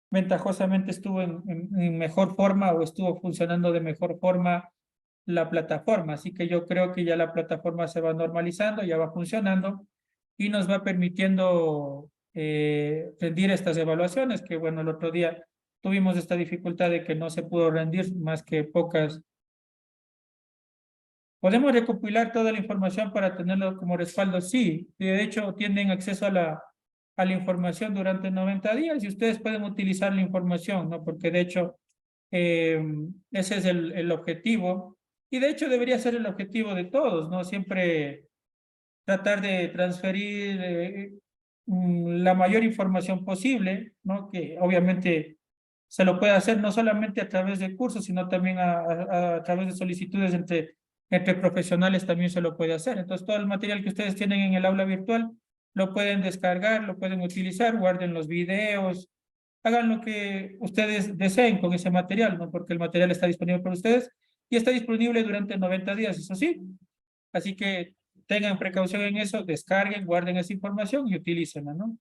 ventajosamente estuvo en mejor forma, o estuvo funcionando de mejor forma la plataforma. Así que yo creo que ya la plataforma se va normalizando, ya va funcionando y nos va permitiendo rendir estas evaluaciones, que bueno, el otro día tuvimos esta dificultad de que no se pudo rendir más que pocas. ¿Podemos recopilar toda la información para tenerlo como respaldo? Sí, de hecho tienen acceso a la información durante 90 días y ustedes pueden utilizar la información, ¿no? Porque de hecho ese es el objetivo, y de hecho debería ser el objetivo de todos, ¿no? Siempre tratar de transferir la mayor información posible, ¿no? Que obviamente se lo puede hacer no solamente a través de cursos, sino también a través de solicitudes entre profesionales, también se lo puede hacer. Entonces, todo el material que ustedes tienen en el aula virtual lo pueden descargar, lo pueden utilizar, guarden los videos, hagan lo que ustedes deseen con ese material, ¿no? Porque el material está disponible para ustedes y está disponible durante 90 días, eso sí. Así que tengan precaución en eso, descarguen, guarden esa información y utilícenla, ¿no?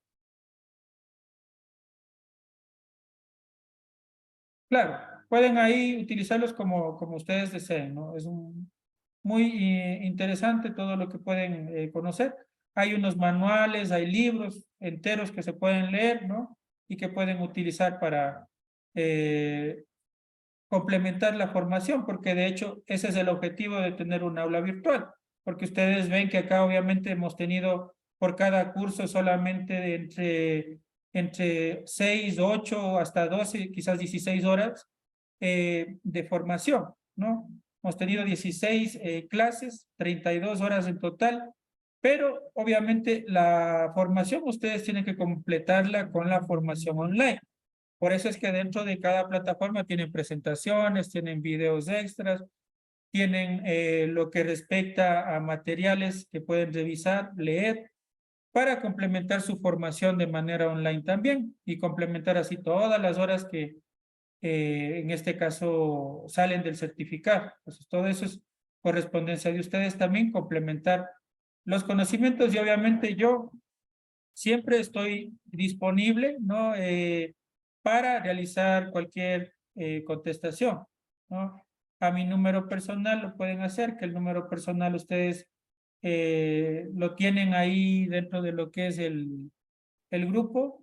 Claro, pueden ahí utilizarlos como ustedes deseen, ¿no? Es muy interesante todo lo que pueden conocer. Hay unos manuales, hay libros enteros que se pueden leer, ¿no? Y que pueden utilizar para complementar la formación, porque de hecho ese es el objetivo de tener un aula virtual, porque ustedes ven que acá obviamente hemos tenido por cada curso solamente entre 6, 8 hasta 12, quizás 16 horas de formación, ¿no? Hemos tenido 16 clases, 32 horas en total, pero obviamente la formación ustedes tienen que completarla con la formación online. Por eso es que dentro de cada plataforma tienen presentaciones, tienen videos extras, tienen lo que respecta a materiales que pueden revisar, leer, para complementar su formación de manera online también y complementar así todas las horas que en este caso salen del certificado. Entonces, todo eso es correspondencia de ustedes también, complementar los conocimientos y obviamente yo siempre estoy disponible, ¿no? Para realizar cualquier contestación, ¿no? A mi número personal lo pueden hacer, que el número personal ustedes lo tienen ahí dentro de lo que es el grupo,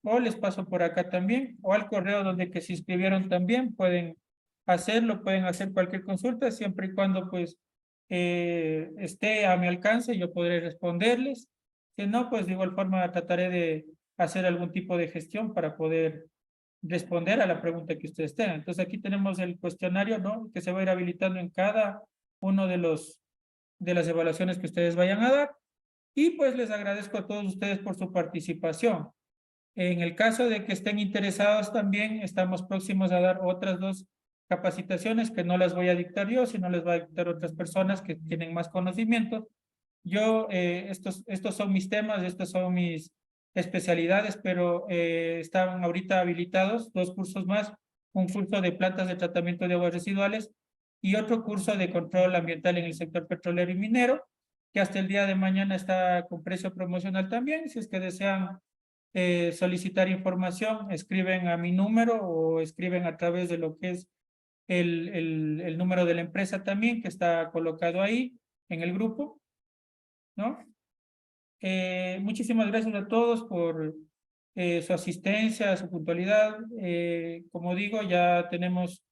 o les paso por acá también, o al correo donde que se inscribieron también, pueden hacerlo, pueden hacer cualquier consulta, siempre y cuando pues esté a mi alcance, yo podré responderles. Si no, pues de igual forma trataré de hacer algún tipo de gestión para poder responder a la pregunta que ustedes tengan. Entonces aquí tenemos el cuestionario, ¿no? Que se va a ir habilitando en cada uno de las evaluaciones que ustedes vayan a dar. Y pues les agradezco a todos ustedes por su participación. En el caso de que estén interesados también, estamos próximos a dar otras 2 capacitaciones que no las voy a dictar yo, sino les va a dictar otras personas que tienen más conocimiento. Yo, estos son mis temas, estas son mis especialidades, pero están ahorita habilitados 2 cursos más, un curso de plantas de tratamiento de aguas residuales y otro curso de control ambiental en el sector petrolero y minero, que hasta el día de mañana está con precio promocional también. Si es que desean solicitar información, escriben a mi número o escriben a través de lo que es el número de la empresa también, que está colocado ahí en el grupo, ¿no? Muchísimas gracias a todos por su asistencia, su puntualidad. Como digo, ya tenemos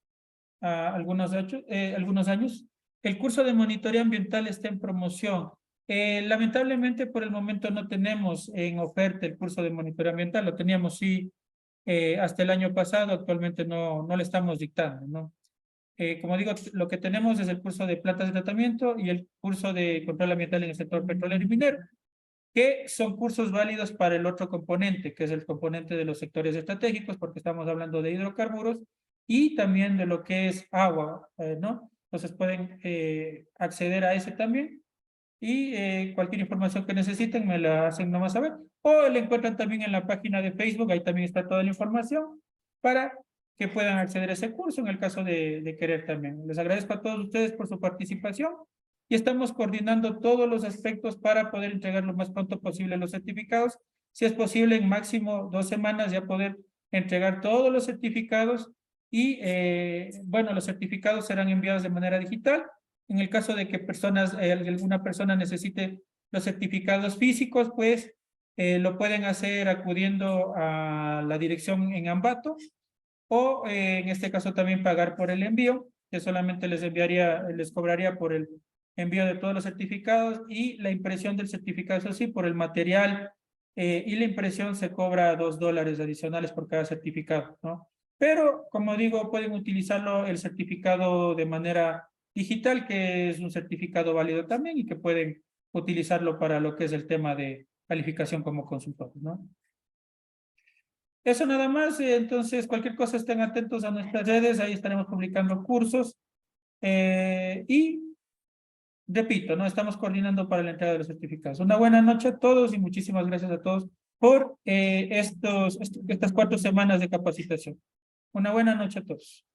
algunos años. El curso de monitoreo ambiental está en promoción. Lamentablemente, por el momento no tenemos en oferta el curso de monitoreo ambiental. Lo teníamos, sí, hasta el año pasado. Actualmente no lo estamos dictando, ¿no? Como digo, lo que tenemos es el curso de plantas de tratamiento y el curso de control ambiental en el sector petrolero y minero, que son cursos válidos para el otro componente, que es el componente de los sectores estratégicos, porque estamos hablando de hidrocarburos y también de lo que es agua, ¿no? Entonces pueden acceder a ese también y cualquier información que necesiten me la hacen nomás saber. O la encuentran también en la página de Facebook, ahí también está toda la información para que puedan acceder a ese curso en el caso de querer también. Les agradezco a todos ustedes por su participación y estamos coordinando todos los aspectos para poder entregar lo más pronto posible los certificados. Si es posible, en máximo 2 semanas ya poder entregar todos los certificados y, bueno, los certificados serán enviados de manera digital. En el caso de que alguna persona necesite los certificados físicos, pues lo pueden hacer acudiendo a la dirección en Ambato o en este caso también pagar por el envío, que solamente les cobraría por el envío de todos los certificados y la impresión del certificado, eso sí, por el material y la impresión se cobra $2 adicionales por cada certificado, ¿no? Pero, como digo, pueden utilizarlo el certificado de manera digital, que es un certificado válido también y que pueden utilizarlo para lo que es el tema de calificación como consultores, ¿no? Eso nada más, entonces cualquier cosa estén atentos a nuestras redes, ahí estaremos publicando cursos y repito, no estamos coordinando para la entrega de los certificados. Una buena noche a todos y muchísimas gracias a todos por estas 4 semanas de capacitación. Una buena noche a todos.